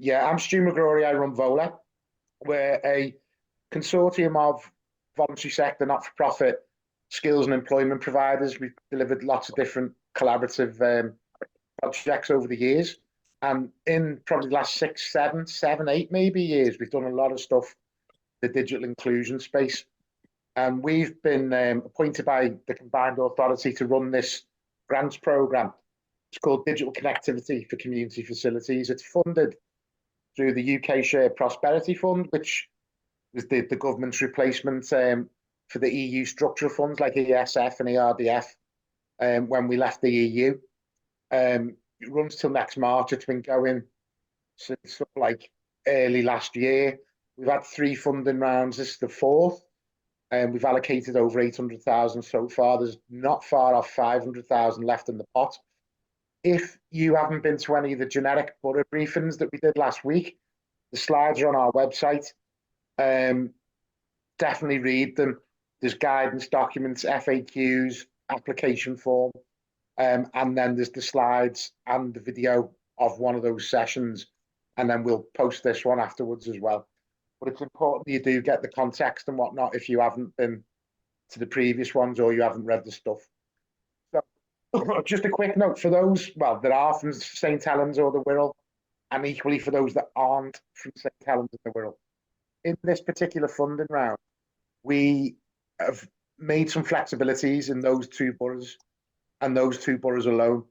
Yeah, I'm Stu McGrory. I run Vola. We're a consortium of voluntary sector, not-for-profit skills and employment providers. We've delivered lots of different collaborative projects over the years. And in probably the last 6, 7, 8 maybe years, we've done a lot of stuff in the digital inclusion space. And we've been appointed by the Combined Authority to run this grants program. It's called Digital Connectivity for Community Facilities. It's funded through the UK Prosperity Fund, which was the government's replacement for the EU structural funds like ESF and ERDF when we left the EU. It runs till next March. It's been going since like early last year. We've had 3 funding rounds. This is the 4th. And we've allocated over 800,000 so far. There's not far off 500,000 left in the pot. If you haven't been to any of the generic borough briefings that we did last week, the slides are on our website. Definitely read them. There's guidance documents, FAQs, application form, and then there's the slides and the video of one of those sessions. And then we'll post this one afterwards as well. But it's important that you do get the context and whatnot if you haven't been to the previous ones or you haven't read the stuff. So just a quick note for those, well, that are from St. Helens or the Wirral, and equally for those that aren't from St. Helens and the Wirral. In this particular funding round, we have made some flexibilities in those 2 boroughs and those 2 boroughs alone,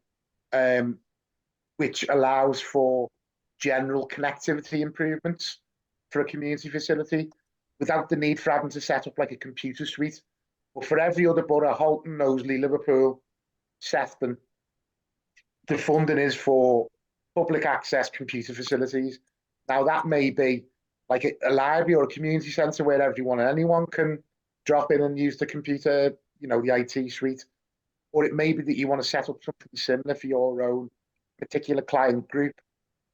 which allows for general connectivity improvements for a community facility without the need for having to set up like a computer suite. But for every other borough, Halton, Knowsley, Liverpool, Sefton, the funding is for public access computer facilities. Now that may be like a library or a community centre where everyone and anyone can drop in and use the computer, the IT suite. Or it may be that you want to set up something similar for your own particular client group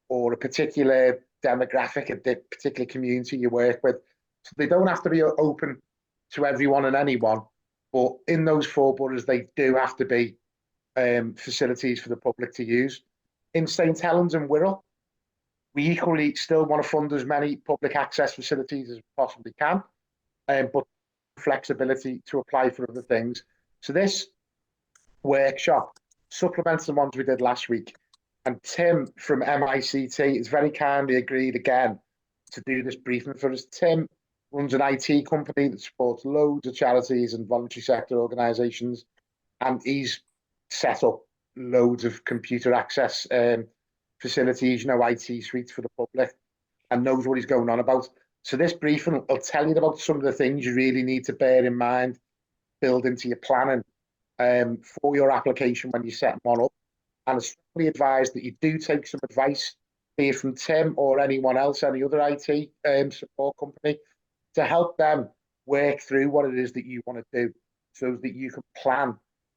or a particular demographic, a particular community you work with. So they don't have to be open to everyone and anyone, but in those 4 boroughs, they do have to be facilities for the public to use. In St. Helens and Wirral, we equally still want to fund as many public access facilities as we possibly can, but flexibility to apply for other things. So this workshop supplements the ones we did last week. And Tim from MICT has very kindly agreed again to do this briefing for us. Tim runs an IT company that supports loads of charities and voluntary sector organisations, and he's set up loads of computer access facilities, IT suites for the public, and knows what he's going on about. So this briefing will tell you about some of the things you really need to bear in mind, build into your planning for your application when you set one up. And it's strongly advised that you do take some advice, be it from Tim or anyone else, any other IT support company, to help them work through what it is that you want to do so that you can plan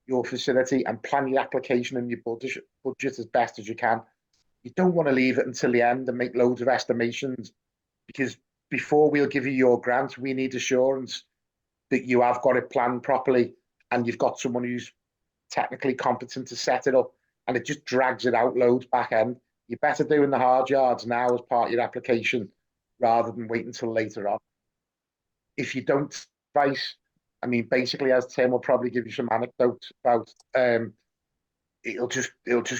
your facility and plan your application and your budget as best as you can. You don't want to leave it until the end and make loads of estimations, because before we'll give you your grant, we need assurance that you have got it planned properly and you've got someone who's technically competent to set it up, and it just drags it out loads back end. You're better doing the hard yards now as part of your application rather than wait until later on. If you don't advise, basically, as Tim will probably give you some anecdotes about, it'll just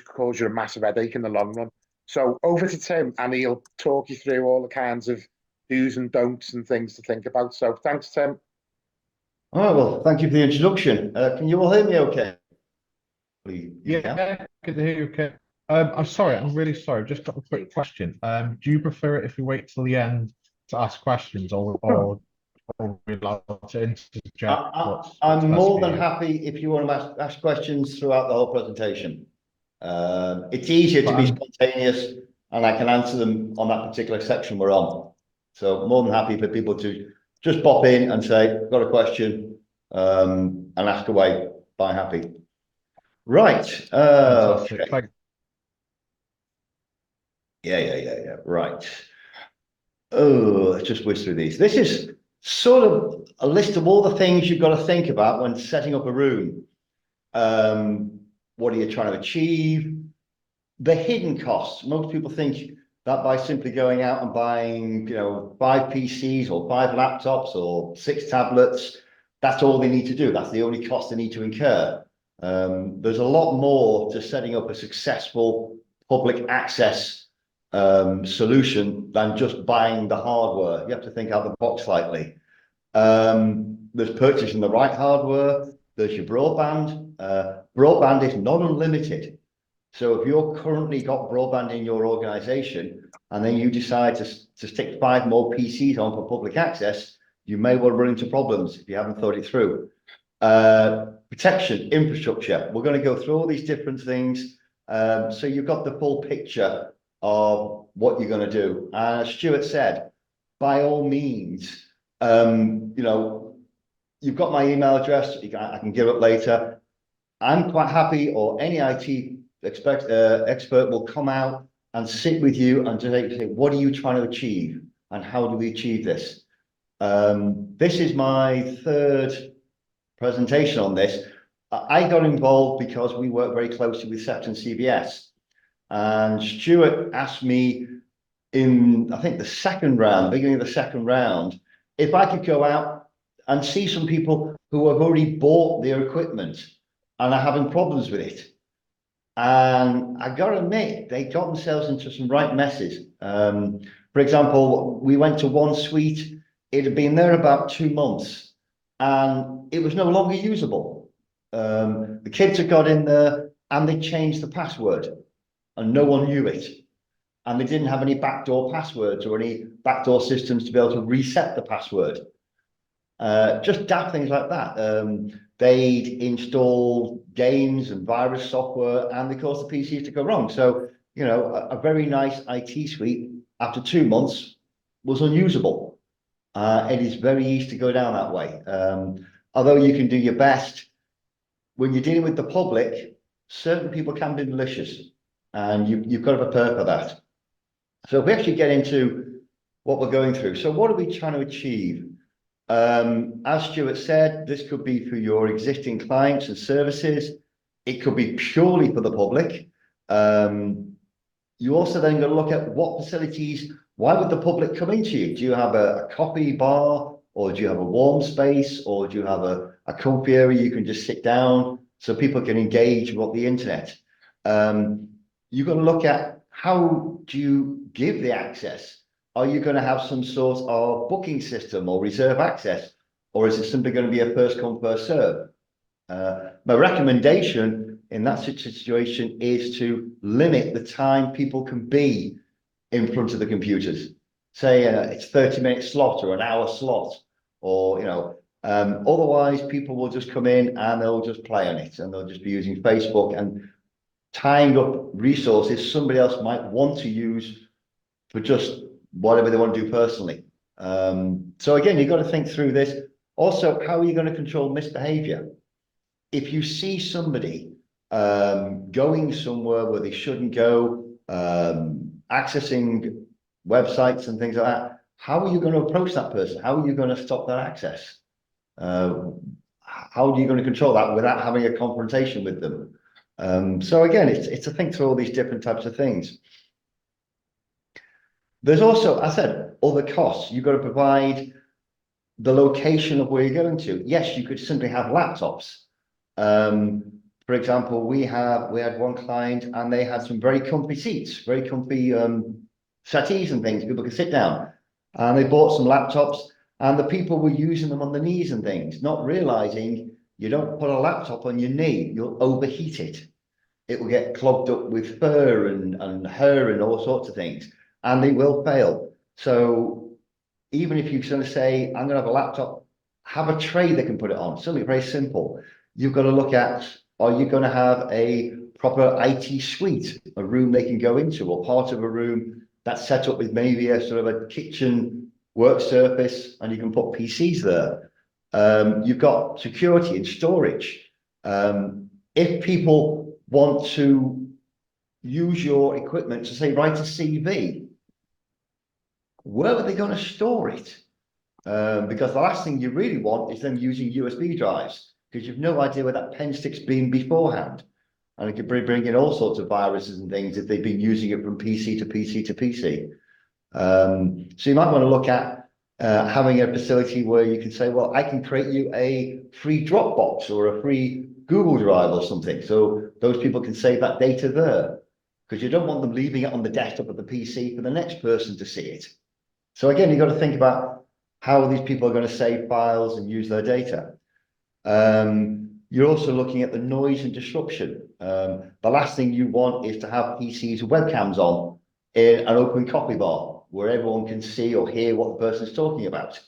cause you a massive headache in the long run. So over to Tim, and he'll talk you through all the kinds of do's and don'ts and things to think about. So thanks, Tim. Oh, well, thank you for the introduction. Can you all hear me okay? Yeah, good to hear you okay. I'm really sorry. Just got a quick question. Do you prefer it if we wait till the end to ask questions, or we allowed to interject? I'm more than happy if you want to ask questions throughout the whole presentation. It's easier to be spontaneous, and I can answer them on that particular section we're on. So more than happy for people to just pop in and say, got a question, and ask away. Fine, happy. Right. Okay. Yeah. Right. Oh, let's just whiz through these. This is sort of a list of all the things you've got to think about when setting up a room. What are you trying to achieve? The hidden costs. Most people think that by simply going out and buying, 5 PCs or 5 laptops or 6 tablets, that's all they need to do. That's the only cost they need to incur. There's a lot more to setting up a successful public access solution than just buying the hardware. You have to think out the box slightly. There's purchasing the right hardware. There's your broadband. Broadband is not unlimited. So if you're currently got broadband in your organization and then you decide to stick 5 more PCs on for public access, you may well run into problems if you haven't thought it through. Protection, infrastructure. We're going to go through all these different things. So you've got the full picture of what you're going to do. As Stuart said, by all means, you've got my email address. I can give it later. I'm quite happy, or any IT expert will come out and sit with you and just say, what are you trying to achieve and how do we achieve this? This is my 3rd presentation on this. I got involved because we work very closely with Sefton CBS, and Stuart asked me in, I think, the 2nd round, beginning of the 2nd round, if I could go out and see some people who have already bought their equipment and are having problems with it. And I got to admit, they got themselves into some right messes. For example, we went to one suite. It had been there about 2 months and it was no longer usable. The kids had got in there and they changed the password and no one knew it. And they didn't have any backdoor passwords or any backdoor systems to be able to reset the password. Just daft things like that. They'd install games and virus software and they caused the PCs to go wrong. So, a very nice IT suite after 2 months was unusable. It is very easy to go down that way. Although you can do your best, when you're dealing with the public, certain people can be malicious and you've got to prepare for that. So if we actually get into what we're going through. So what are we trying to achieve? As Stuart said, this could be for your existing clients and services. It could be purely for the public. You also then got to look at what facilities, why would the public come into you? Do you have a coffee bar, or do you have a warm space, or do you have a comfy area you can just sit down so people can engage with the internet? You've got to look at how do you give the access? Are you going to have some sort of booking system or reserve access? Or is it simply going to be a first come, first serve? My recommendation in that situation is to limit the time people can be in front of the computers. Say it's 30-minute slot or an hour slot, or, otherwise people will just come in and they'll just play on it and they'll just be using Facebook and tying up resources somebody else might want to use for just whatever they want to do personally. So again, you've got to think through this. Also, how are you going to control misbehavior? If you see somebody going somewhere where they shouldn't go, accessing websites and things like that, how are you going to approach that person? How are you going to stop that access? How are you going to control that without having a confrontation with them? So again, it's to think through all these different types of things. There's also, I said, other costs. You've got to provide the location of where you're going to. Yes, you could simply have laptops. For example, we had one client and they had some very comfy seats, very comfy settees and things. People could sit down, and they bought some laptops, and the people were using them on the knees and things, not realizing you don't put a laptop on your knee, you'll overheat it. It will get clogged up with fur and hair and all sorts of things, and they will fail. So even if you're going to say, I'm going to have a laptop, have a tray they can put it on, something very simple. You've got to look at, are you going to have a proper IT suite, a room they can go into, or part of a room that's set up with maybe a sort of a kitchen work surface, and you can put PCs there. You've got security and storage. If people want to use your equipment to say, write a CV, where are they going to store it? Because the last thing you really want is them using USB drives, because you've no idea where that pen stick's been beforehand. and it could bring in all sorts of viruses and things if they've been using it from PC to PC to PC. So you might want to look at having a facility where you can say, well, I can create you a free Dropbox or a free Google Drive or something. So those people can save that data there, because you don't want them leaving it on the desktop of the PC for the next person to see it. So again, you've got to think about how these people are going to save files and use their data. You're also looking at the noise and disruption. The last thing you want is to have PCs and webcams on in an open copy bar where everyone can see or hear what the person is talking about.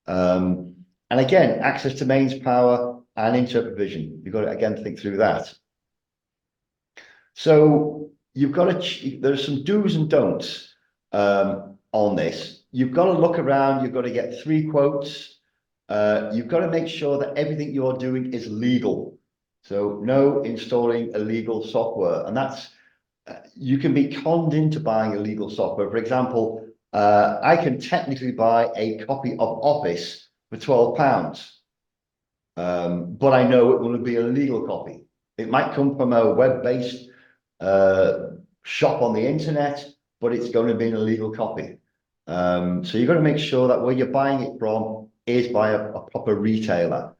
And again, access to mains power and internet provision. You've got to, again, think through that. So you've got to, there's some do's and don'ts on this. You've got to look around, you've got to get 3 quotes. You've got to make sure that everything you're doing is legal. So no installing illegal software. And that's, you can be conned into buying illegal software. For example, I can technically buy a copy of Office for £12. But I know it will be a legal copy. It might come from a web-based shop on the internet, but it's going to be an illegal copy. So you've got to make sure that where you're buying it from is by a proper retailer.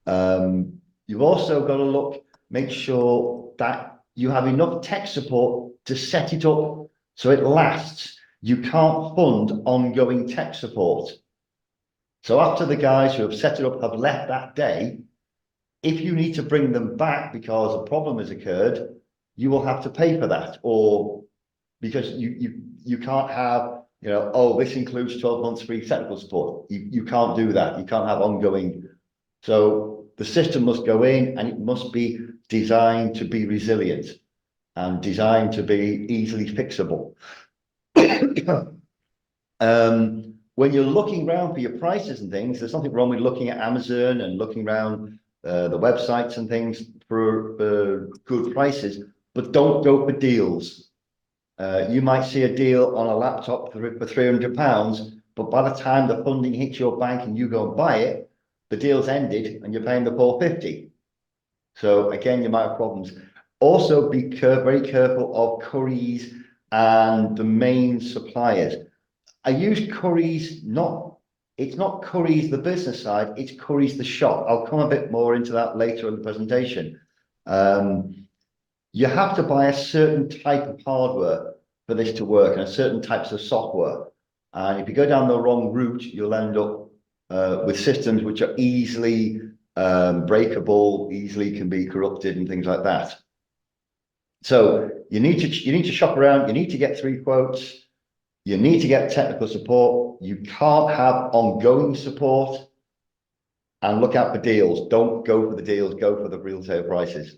You've also got to make sure that you have enough tech support to set it up so it lasts. You can't fund ongoing tech support. So after the guys who have set it up have left that day, if you need to bring them back because a problem has occurred, you will have to pay for that, or because you can't have, you know, oh, this includes 12 months free technical support. You can't do that. You can't have ongoing. So the system must go in and it must be designed to be resilient and designed to be easily fixable. When you're looking around for your prices and things, there's nothing wrong with looking at Amazon and looking around the websites and things for good prices, but don't go for deals. You might see a deal on a laptop for £300, but by the time the funding hits your bank and you go and buy it, the deal's ended and you're paying the £450. So again, you might have problems. Also, be very careful of Currys and the main suppliers. I use Currys, it's not Currys the business side, it's Currys the shop. I'll come a bit more into that later in the presentation. You have to buy a certain type of hardware for this to work and certain types of software. And if you go down the wrong route, you'll end up with systems which are easily breakable, easily can be corrupted and things like that. So you need to shop around, you need to get 3 quotes. You need to get technical support. You can't have ongoing support, and look out for deals. Don't go for the deals, go for the retail prices.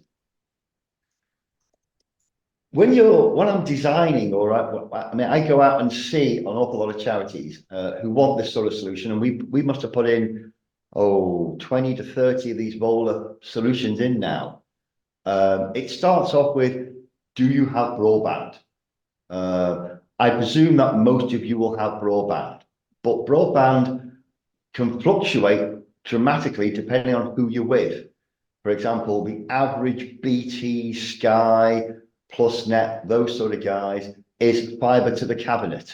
When I'm designing, I go out and see an awful lot of charities who want this sort of solution, and we must have put in 20 to 30 of these Vola solutions in now. It starts off with, do you have broadband? I presume that most of you will have broadband, but broadband can fluctuate dramatically depending on who you're with. For example, the average BT, Sky, PlusNet, those sort of guys, is fibre to the cabinet.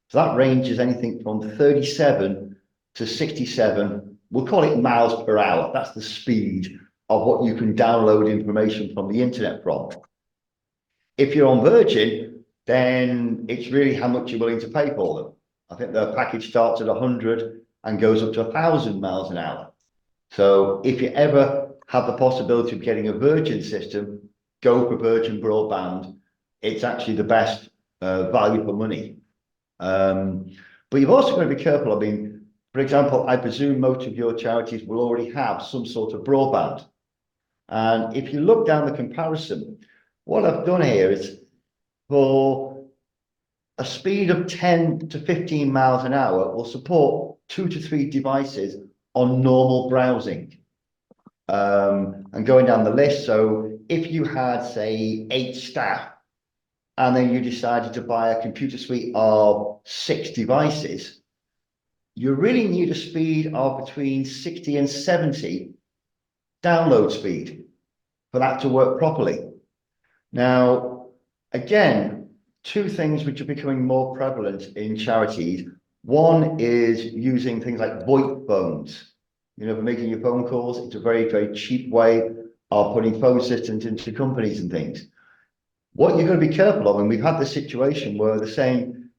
So that ranges anything from 37 to 67, we'll call it miles per hour. That's the speed of what you can download information from the internet from. If you're on Virgin, then it's really how much you're willing to pay for them. I think the package starts at 100 and goes up to 1,000 miles an hour. So if you ever have the possibility of getting a Virgin system, go for Virgin broadband. It's actually the best value for money. But you've also got to be careful. I mean, for example, I presume most of your charities will already have some sort of broadband. And if you look down the comparison, what I've done here is, for a speed of 10 to 15 miles an hour, will support 2 to 3 devices on normal browsing. And going down the list, so if you had, say, 8 staff, and then you decided to buy a computer suite of 6 devices, you really need a speed of between 60 and 70 download speed for that to work properly. Now, again, two things which are becoming more prevalent in charities. One is using things like VoIP phones. You know, making your phone calls. It's a very, very cheap way of putting phone systems into companies and things. What you're going to be careful of, and we've had this situation where they're saying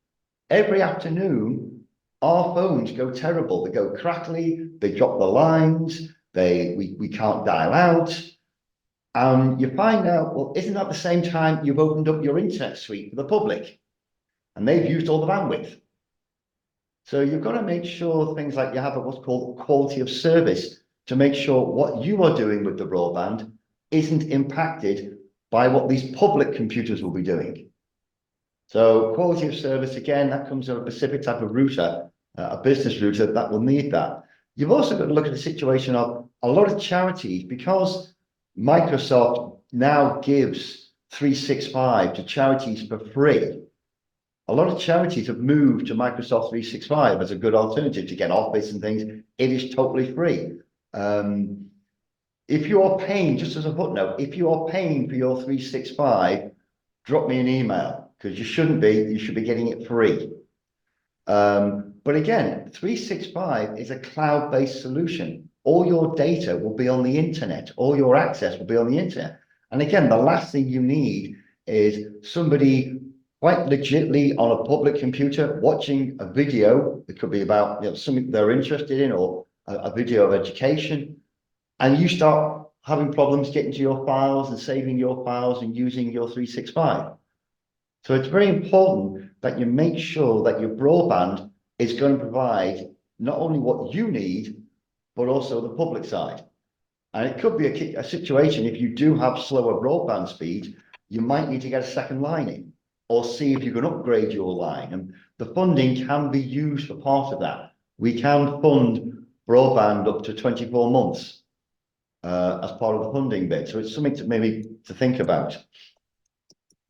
every afternoon our phones go terrible. They go crackly, they drop the lines, we can't dial out. And you find out, well, isn't that the same time you've opened up your internet suite for the public? And they've used all the bandwidth. So you've got to make sure things like you have what's called quality of service to make sure what you are doing with the broadband isn't impacted by what these public computers will be doing. So quality of service, again, that comes on a specific type of router, a business router that will need that. You've also got to look at the situation of a lot of charities, because Microsoft now gives 365 to charities for free. A lot of charities have moved to Microsoft 365 as a good alternative to get Office and things. It is totally free. If you are paying, just as a footnote, if you are paying for your 365, drop me an email, because you shouldn't be. You should be getting it free. But again, 365 is a cloud-based solution. All your data will be on the internet. All your access will be on the internet. And again, the last thing you need is somebody quite legitimately on a public computer watching a video. It could be about, you know, something they're interested in, or a video of education, and you start having problems getting to your files and saving your files and using your 365. So it's very important that you make sure that your broadband is going to provide not only what you need, but also the public side. And it could be a situation, if you do have slower broadband speed, you might need to get a second line in, or see if you can upgrade your line. And the funding can be used for part of that. We can fund broadband up to 24 months as part of the funding bit. So it's something to maybe to think about.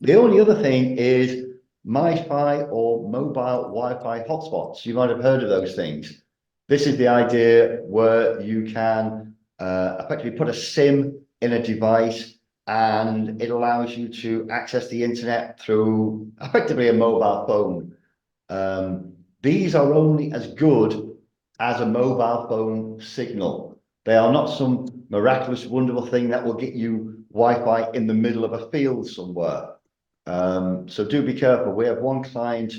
The only other thing is MiFi or mobile Wi-Fi hotspots. You might have heard of those things. This is the idea where you can effectively put a SIM in a device, and it allows you to access the internet through effectively a mobile phone. These are only as good as a mobile phone signal. They are not some miraculous, wonderful thing that will get you Wi-Fi in the middle of a field somewhere. So do be careful. We have one client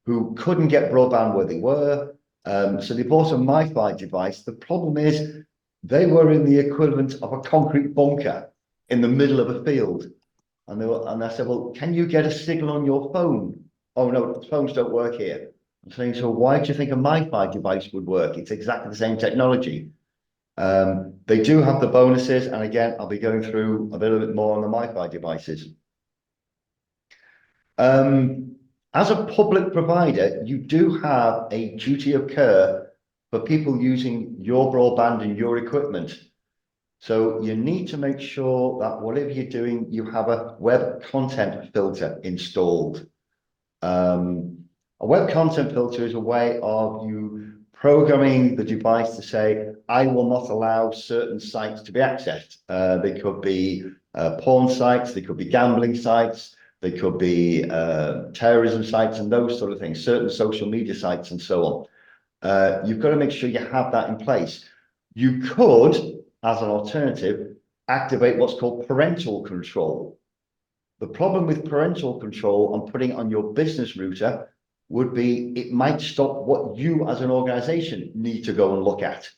who couldn't get broadband where they were. So they bought a MiFi device. The problem is they were in the equivalent of a concrete bunker in the middle of a field. And I said, well, can you get a signal on your phone? Oh, no, phones don't work here. I'm saying, so why do you think a MiFi device would work? It's exactly the same technology. They do have the bonuses. And again, I'll be going through a little bit more on the MiFi devices. As a public provider, you do have a duty of care for people using your broadband and your equipment. So you need to make sure that whatever you're doing, you have a web content filter installed. A web content filter is a way of you programming the device to say, I will not allow certain sites to be accessed. They could be porn sites, they could be gambling sites, they could be terrorism sites and those sort of things, certain social media sites and so on. You've got to make sure you have that in place. You could, as an alternative, activate what's called parental control. The problem with parental control and putting it on your business router would be it might stop what you as an organization need to go and look at.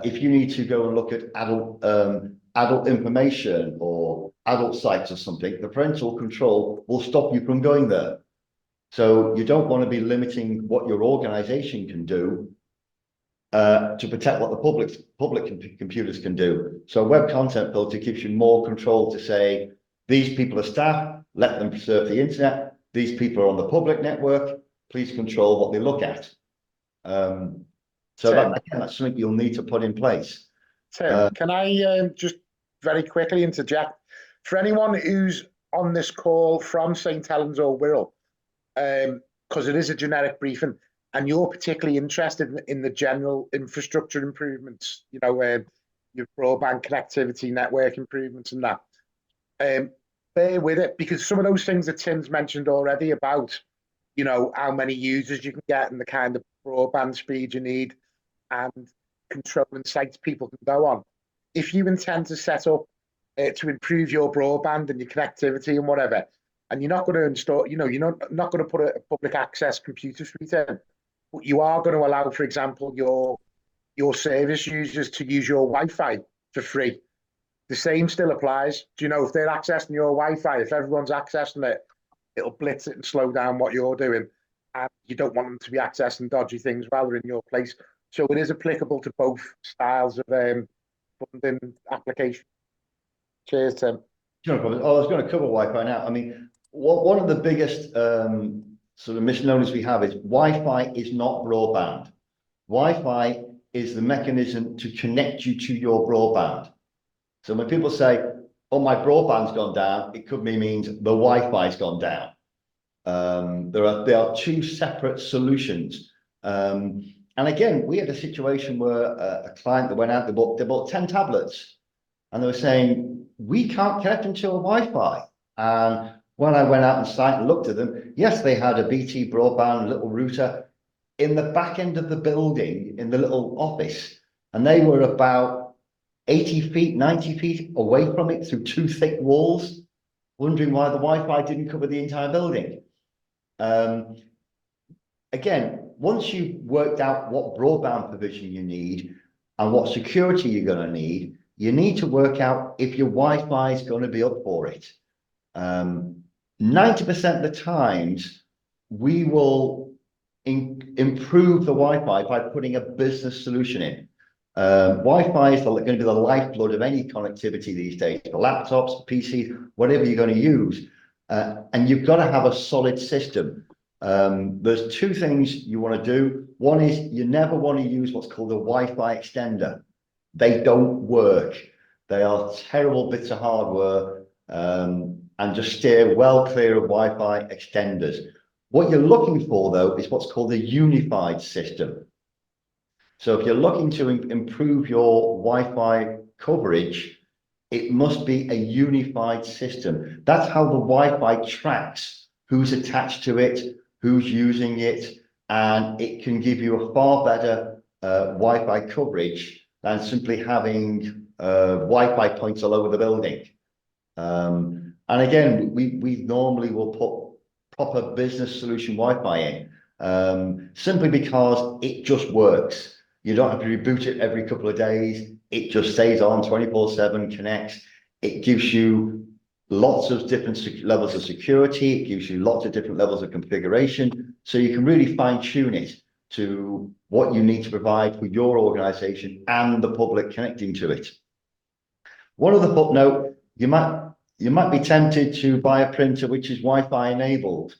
If you need to go and look at adult information or adult sites or something, the parental control will stop you from going there. So you don't want to be limiting what your organization can do to protect what the public computers can do. So a web content filter gives you more control to say, these people are staff, let them surf the internet. These people are on the public network, please control what they look at. So that's something you'll need to put in place. Tim, can I just very quickly interject? For anyone who's on this call from St. Helens or Wirral, because it is a generic briefing, and you're particularly interested in the general infrastructure improvements, you know, your broadband connectivity, network improvements and that. bear with it, because some of those things that Tim's mentioned already about, how many users you can get and the kind of broadband speed you need and controlling sites people can go on. If you intend to set up to improve your broadband and your connectivity and whatever, and you're not going to install, you're not going to put a public access computer suite in, but you are going to allow, for example, your service users to use your Wi-Fi for free. The same still applies. Do you know if they're accessing your Wi-Fi, if everyone's accessing it, it'll blitz it and slow down what you're doing. And you don't want them to be accessing dodgy things while they're in your place. So it is applicable to both styles of funding application. Cheers, Tim. Sure, I was going to cover Wi-Fi now. I mean, one of the biggest sort of misnomers we have is Wi-Fi is not broadband. Wi-Fi is the mechanism to connect you to your broadband. So when people say, "Oh, my broadband's gone down," it could mean the Wi-Fi's gone down. There are two separate solutions. And again, we had a situation where a client that went out, they bought 10 tablets, and they were saying, "We can't connect them to a Wi-Fi." And when I went out on site and looked at them, yes, they had a BT broadband little router in the back end of the building in the little office, and they were about 80 feet, 90 feet away from it through two thick walls, wondering why the Wi-Fi didn't cover the entire building. Again, once you've worked out what broadband provision you need and what security you're going to need, you need to work out if your Wi-Fi is going to be up for it. 90% of the times, we will improve the Wi-Fi by putting a business solution in. Wi-Fi is going to be the lifeblood of any connectivity these days, for laptops, PCs, whatever you're going to use. And you've got to have a solid system. There's two things you want to do. One is you never want to use what's called a Wi-Fi extender. They don't work. They are terrible bits of hardware, and just steer well clear of Wi-Fi extenders. What you're looking for, though, is what's called a unified system. So if you're looking to improve your Wi-Fi coverage, it must be a unified system. That's how the Wi-Fi tracks who's attached to it, who's using it, and it can give you a far better Wi-Fi coverage than simply having Wi-Fi points all over the building. And again, we normally will put proper business solution Wi-Fi in, simply because it just works. You don't have to reboot it every couple of days. It just stays on 24/7, connects. It gives you lots of different levels of security. It gives you lots of different levels of configuration. So you can really fine tune it to what you need to provide for your organization and the public connecting to it. One other footnote, you might be tempted to buy a printer which is Wi-Fi enabled.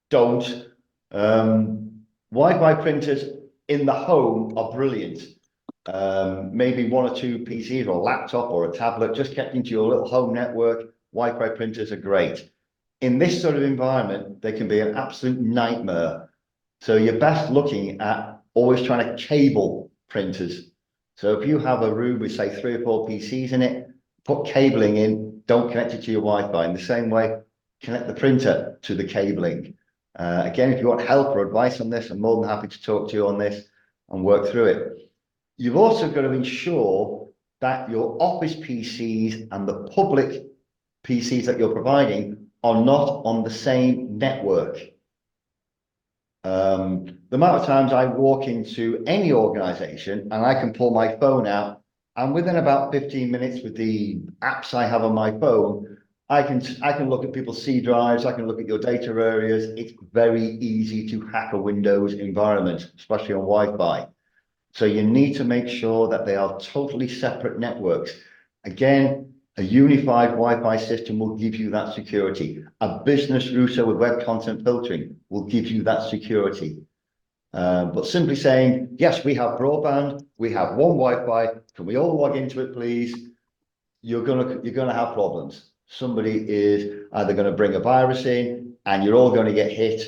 Don't. Wi-Fi printers in the home are brilliant. Maybe one or two PCs or a laptop or a tablet just kept into your little home network. Wi-Fi printers are great. In this sort of environment, they can be an absolute nightmare. So you're best looking at always trying to cable printers. So if you have a room with, say, 3 or 4 PCs in it, put cabling in, don't connect it to your Wi-Fi. In the same way, connect the printer to the cabling. Again, if you want help or advice on this, I'm more than happy to talk to you on this and work through it. You've also got to ensure that your office PCs and the public PCs that you're providing are not on the same network. The amount of times I walk into any organization and I can pull my phone out, and within about 15 minutes with the apps I have on my phone, I can look at people's C drives, I can look at your data areas. It's very easy to hack a Windows environment, especially on Wi-Fi. So you need to make sure that they are totally separate networks. Again, a unified Wi-Fi system will give you that security. A business router with web content filtering will give you that security. But simply saying, yes, we have broadband, we have one Wi-Fi, can we all log into it, please? You're gonna have problems. Somebody is either going to bring a virus in and you're all going to get hit,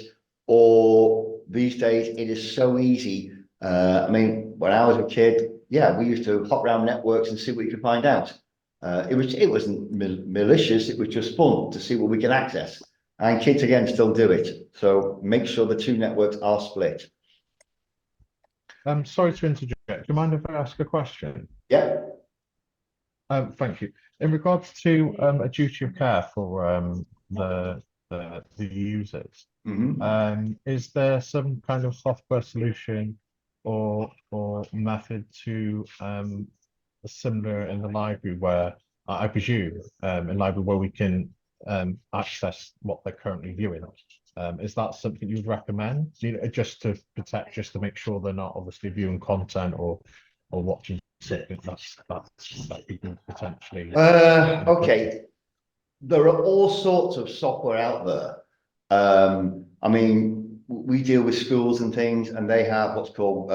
or these days it is so easy. I mean, when I was a kid, yeah, we used to hop around networks and see what you could find out. It wasn't malicious, it was just fun to see what we can access. And kids, again, still do it. So make sure the two networks are split. Sorry to interject. Do you mind if I ask a question? Yeah. Thank you. In regards to a duty of care for the users, is there some kind of software solution or method to similar in the library where I presume in library where we can access what they're currently viewing? Is that something you'd recommend? Just to protect, just to make sure they're not obviously viewing content or watching something that people potentially. Okay. There are all sorts of software out there. I mean, we deal with schools and things, and they have what's called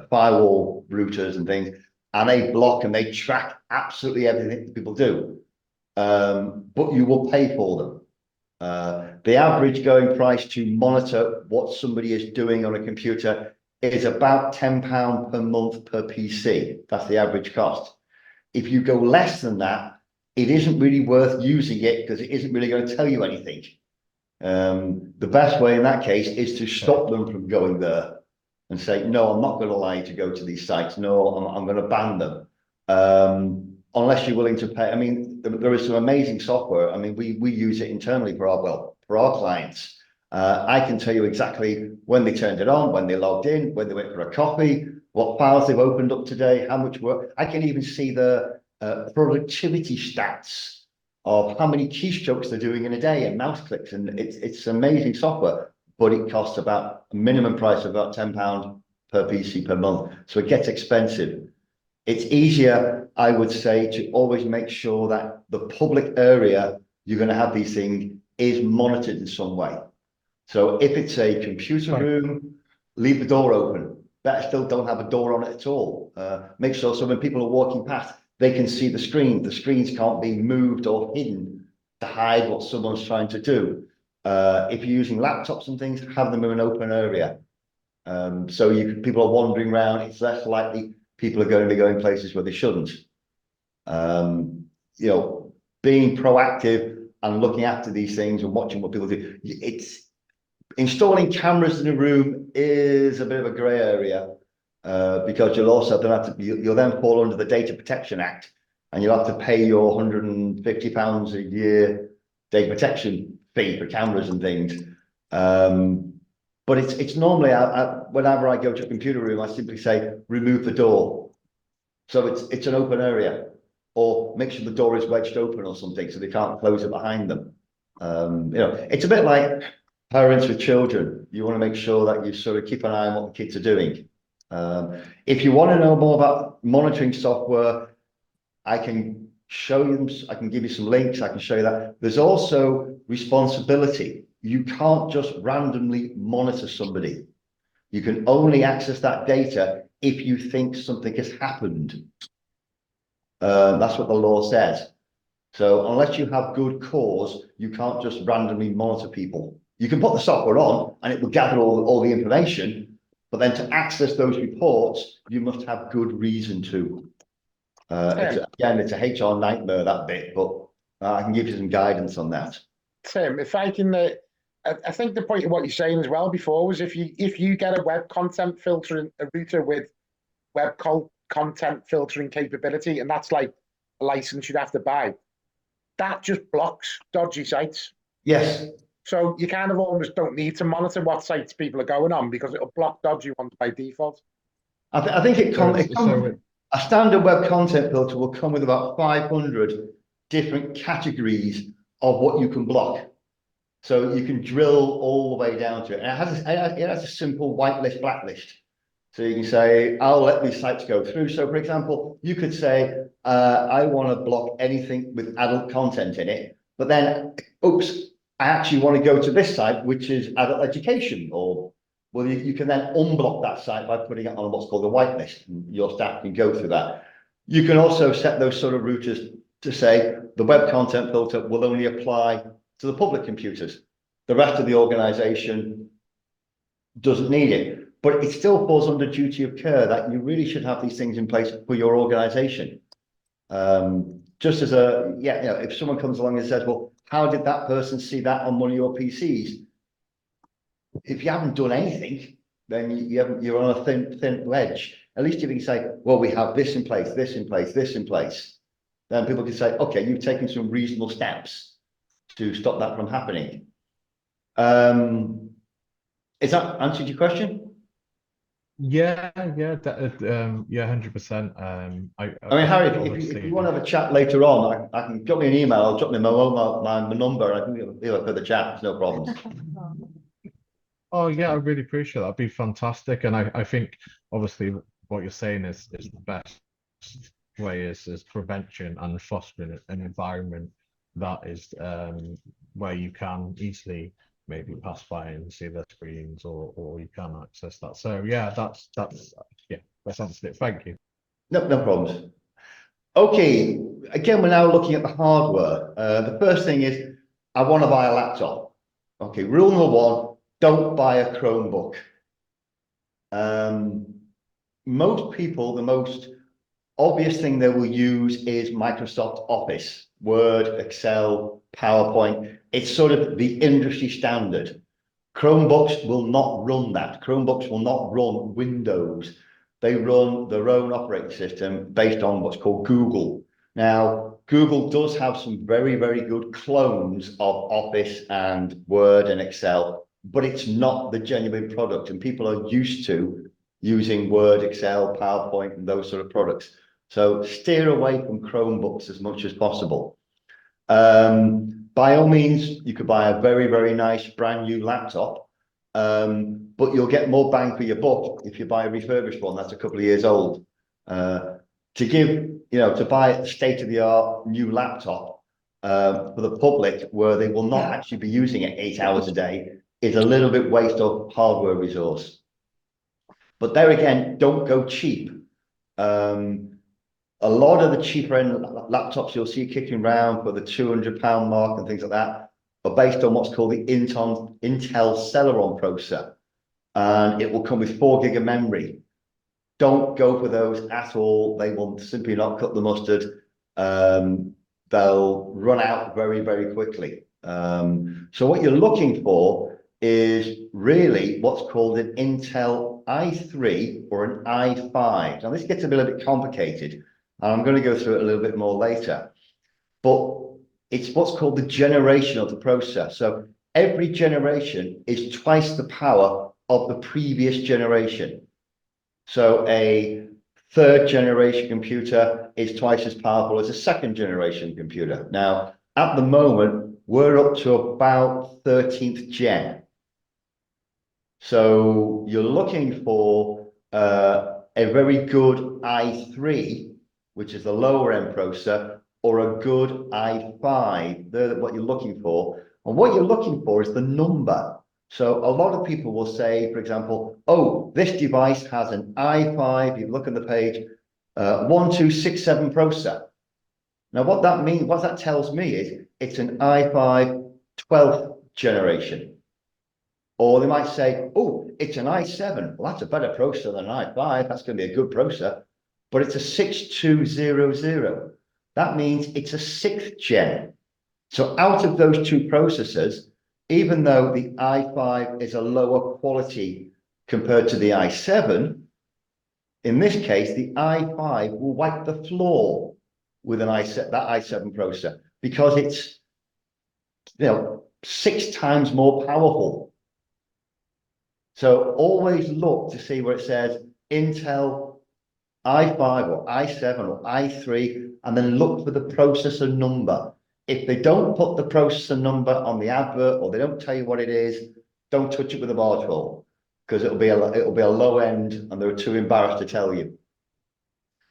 firewall routers and things, and they block and they track absolutely everything that people do. But you will pay for them. The average going price to monitor what somebody is doing on a computer is about £10 per month per PC. That's the average cost. If you go less than that, it isn't really worth using it because it isn't really going to tell you anything. The best way in that case is to stop them from going there and say, no, I'm not going to allow you to go to these sites. No, I'm going to ban them. Unless you're willing to pay. I mean, there is some amazing software. I mean, we use it internally for our clients. I can tell you exactly when they turned it on, when they logged in, when they went for a coffee, what files they've opened up today, how much work. I can even see the productivity stats of how many keystrokes they're doing in a day and mouse clicks, and it's amazing software, but it costs about a minimum price of about £10 per PC per month. So it gets expensive. It's easier, I would say, to always make sure that the public area you're going to have these things is monitored in some way. So if it's a computer room, leave the door open. Better still, don't have a door on it at all. Make sure so when people are walking past, they can see the screen. The screens can't be moved or hidden to hide what someone's trying to do. If you're using laptops and things, have them in an open area. So people are wandering around, it's less likely people are going to be going places where they shouldn't. You know, being proactive and looking after these things and watching what people do. It's installing cameras in a room is a bit of a grey area because you'll also you'll then fall under the Data Protection Act, and you'll have to pay your £150 a year data protection fee for cameras and things. But it's normally, whenever I go to a computer room, I simply say, remove the door. So it's an open area, or make sure the door is wedged open or something so they can't close it behind them. You know, it's a bit like parents with children. You want to make sure that you sort of keep an eye on what the kids are doing. If you want to know more about monitoring software, I can show you, I can give you some links, I can show you that. There's also responsibility. You can't just randomly monitor somebody. You can only access that data if you think something has happened. That's what the law says. So unless you have good cause, you can't just randomly monitor people. You can put the software on and it will gather all the information, but then to access those reports, you must have good reason to. It's a HR nightmare, that bit, but I can give you some guidance on that. Tim, if I can, I think the point of what you're saying as well before was if you get a web content filtering, a router with web content filtering capability, and that's like a license you'd have to buy, that just blocks dodgy sites. Yes. So you kind of almost don't need to monitor what sites people are going on because it'll block dodgy ones by default. I think a standard web content filter will come with about 500 different categories of what you can block. So you can drill all the way down to it. And it has a simple whitelist, blacklist. So you can say, I'll let these sites go through. So for example, you could say, I want to block anything with adult content in it, but then, oops, I actually want to go to this site, which is adult education, or well, you can then unblock that site by putting it on what's called a whitelist, and your staff can go through that. You can also set those sort of routers to say the web content filter will only apply to the public computers. The rest of the organization doesn't need it, but it still falls under duty of care that you really should have these things in place for your organization. just as if someone comes along and says, well, how did that person see that on one of your PCs? If you haven't done anything, then you're on a thin ledge. At least if you can say, well, we have this in place, this in place, this in place, then people can say, okay, you've taken some reasonable steps to stop that from happening. Is that answered your question? Yeah, 100%. I mean, Harry, if you want to have a chat later on, I can drop me an email, I'll drop me my number, and I can for the chat, there's no problems. Oh yeah, I really appreciate that. That'd be fantastic. And I think obviously what you're saying is the best way is prevention and fostering an environment that is where you can easily maybe pass by and see their screens or you can access that. So yeah, that's answered it. Thank you. No problems. Okay, again, we're now looking at the hardware. The first thing is, I want to buy a laptop. Okay, rule number one, don't buy a Chromebook. Most people, the most obvious thing they will use is Microsoft Office, Word, Excel, PowerPoint. It's sort of the industry standard. Chromebooks will not run that. Chromebooks will not run Windows. They run their own operating system based on what's called Google. Now, Google does have some very, very good clones of Office and Word and Excel, but it's not the genuine product. And people are used to using Word, Excel, PowerPoint, and those sort of products. So steer away from Chromebooks as much as possible. By all means, you could buy a very, very nice brand new laptop, but you'll get more bang for your buck if you buy a refurbished one that's a couple of years old. To buy a state-of-the-art new laptop for the public where they will not actually be using it 8 hours a day is a little bit waste of hardware resource. But there again, don't go cheap. A lot of the cheaper end laptops you'll see kicking around for the £200 mark and things like that are based on what's called the Intel Celeron processor, and it will come with 4 gig of memory. Don't go for those at all. They will simply not cut the mustard. They'll run out very, very quickly. So what you're looking for is really what's called an Intel i3 or an i5. Now this gets a little bit complicated, and I'm going to go through it a little bit more later. But it's what's called the generation of the processor. So every generation is twice the power of the previous generation. So a 3rd generation computer is twice as powerful as a 2nd generation computer. Now, at the moment, we're up to about 13th gen. So you're looking for a very good i3, which is the lower end processor, or a good i5. They're what you're looking for. And what you're looking for is the number. So a lot of people will say, for example, oh, this device has an i5, you look at the page, 1267 processor. Now what that means, what that tells me is it's an i5 12th generation. Or they might say, oh, it's an i7. Well, that's a better processor than an i5. That's going to be a good processor. But it's a 6200. That means it's a 6th gen. So out of those two processors, even though the i5 is a lower quality compared to the i7, in this case, the i5 will wipe the floor with that i7 processor because it's 6 times more powerful. So always look to see where it says Intel i5 or i7 or i3, and then look for the processor number. If they don't put the processor number on the advert or they don't tell you what it is, don't touch it with a barge pole because it'll be a low end and they're too embarrassed to tell you.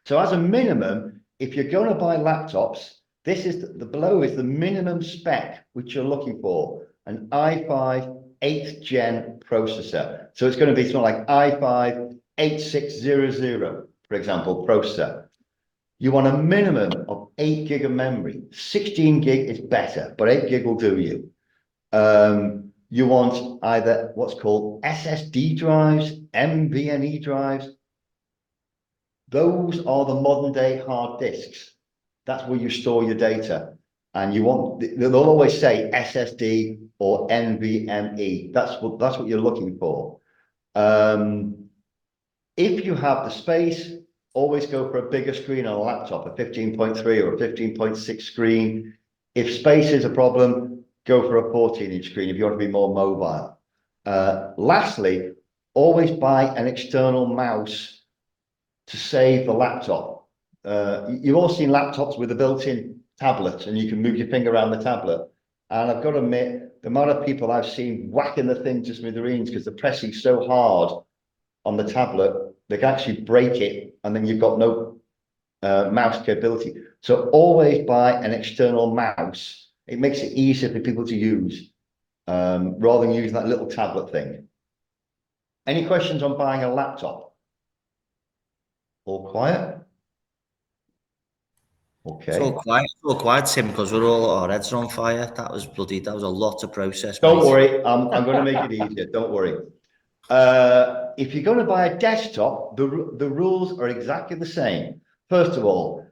So as a minimum, if you're going to buy laptops, this is below is the minimum spec which you're looking for, an i5 8th gen processor. So it's going to be something like i5 8600, for example, processor. You want a minimum of 8 gig of memory. 16 gig is better, but 8 gig will do you. You want either what's called SSD drives, NVMe drives. Those are the modern day hard disks. that's where you store your data. And they'll always say SSD or NVMe. That's what you're looking for. If you have the space, always go for a bigger screen on a laptop, a 15.3 or a 15.6 screen. If space is a problem, go for a 14-inch screen if you want to be more mobile. Lastly, always buy an external mouse to save the laptop. You've all seen laptops with a built-in tablet and you can move your finger around the tablet. And I've got to admit, the amount of people I've seen whacking the thing to smithereens because they're pressing so hard on the tablet, they can actually break it and then you've got no mouse capability. So always buy an external mouse. It makes it easier for people to use rather than using that little tablet thing. Any questions on buying a laptop? All quiet? Okay. So quiet, Tim, because our heads are on fire. That was a lot to process. Don't mate. worry, I'm going to make it easier. Don't worry. If you're going to buy a desktop, the rules are exactly the same. First of all,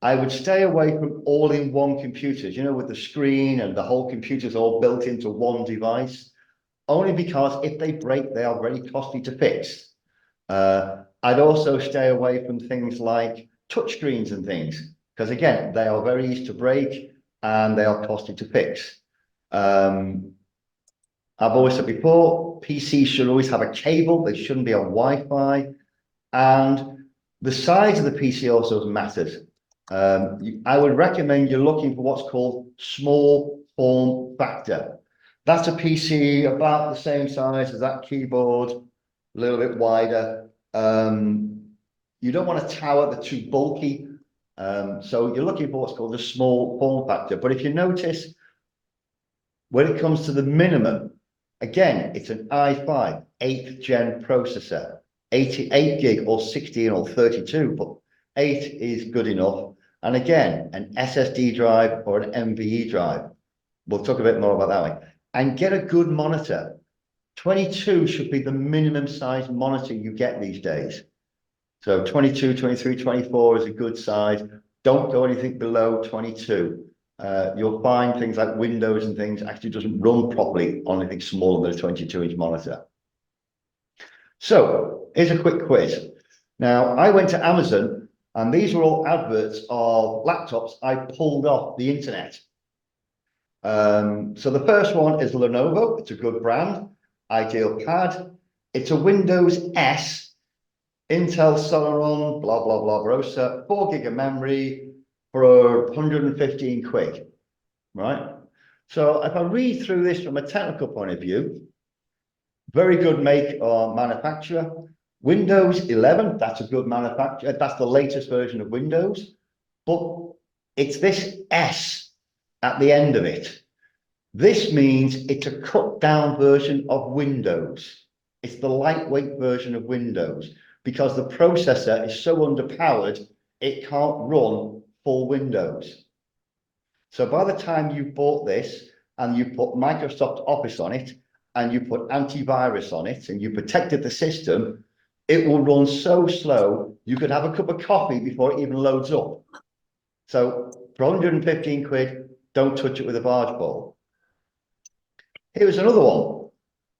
I would stay away from all-in-one computers, you know, with the screen and the whole computer's all built into one device, only because if they break, they are very costly to fix. I'd also stay away from things like touchscreens and things, because again, they are very easy to break and they are costly to fix. I've always said before, PCs should always have a cable. They shouldn't be on Wi-Fi. And the size of the PC also matters. I would recommend you're looking for what's called small form factor. That's a PC about the same size as that keyboard, a little bit wider. You don't want a tower that's too bulky. So you're looking for what's called a small form factor. But if you notice, when it comes to the minimum, again, it's an i5 8th gen processor, 88 gig or 16 or 32, but 8 is good enough. And again, an SSD drive or an NVE drive. We'll talk a bit more about that one. And get a good monitor. 22 should be the minimum size monitor you get these days. So 22, 23, 24 is a good size. Don't go anything below 22. You'll find things like Windows and things actually doesn't run properly on anything smaller than a 22-inch monitor. So here's a quick quiz. Now, I went to Amazon and these were all adverts of laptops I pulled off the internet. So the first one is Lenovo. It's a good brand, ideal pad. It's a Windows S, Intel Celeron, blah, blah, blah, Brosa, 4 gig of memory for 115 quid, right? So if I read through this from a technical point of view, very good make or manufacturer. Windows 11, that's a good manufacturer. That's the latest version of Windows, but it's this S at the end of it. This means it's a cut down version of Windows. It's the lightweight version of Windows because the processor is so underpowered, it can't run full Windows. So by the time you bought this and you put Microsoft Office on it and you put antivirus on it and you protected the system, it will run so slow, you could have a cup of coffee before it even loads up. So for 115 quid, don't touch it with a barge pole. Here's another one,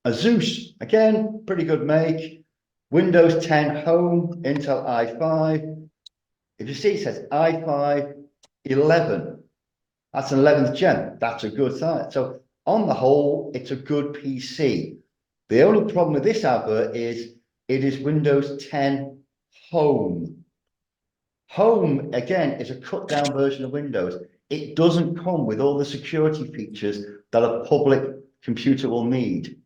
Asus, again, pretty good make. Windows 10 Home, Intel i5. If you see, it says i5 11. That's an 11th gen. That's a good size. So on the whole, it's a good PC. The only problem with this advert is it is Windows 10 Home. Home, again, is a cut down version of Windows. It doesn't come with all the security features that a public computer will need.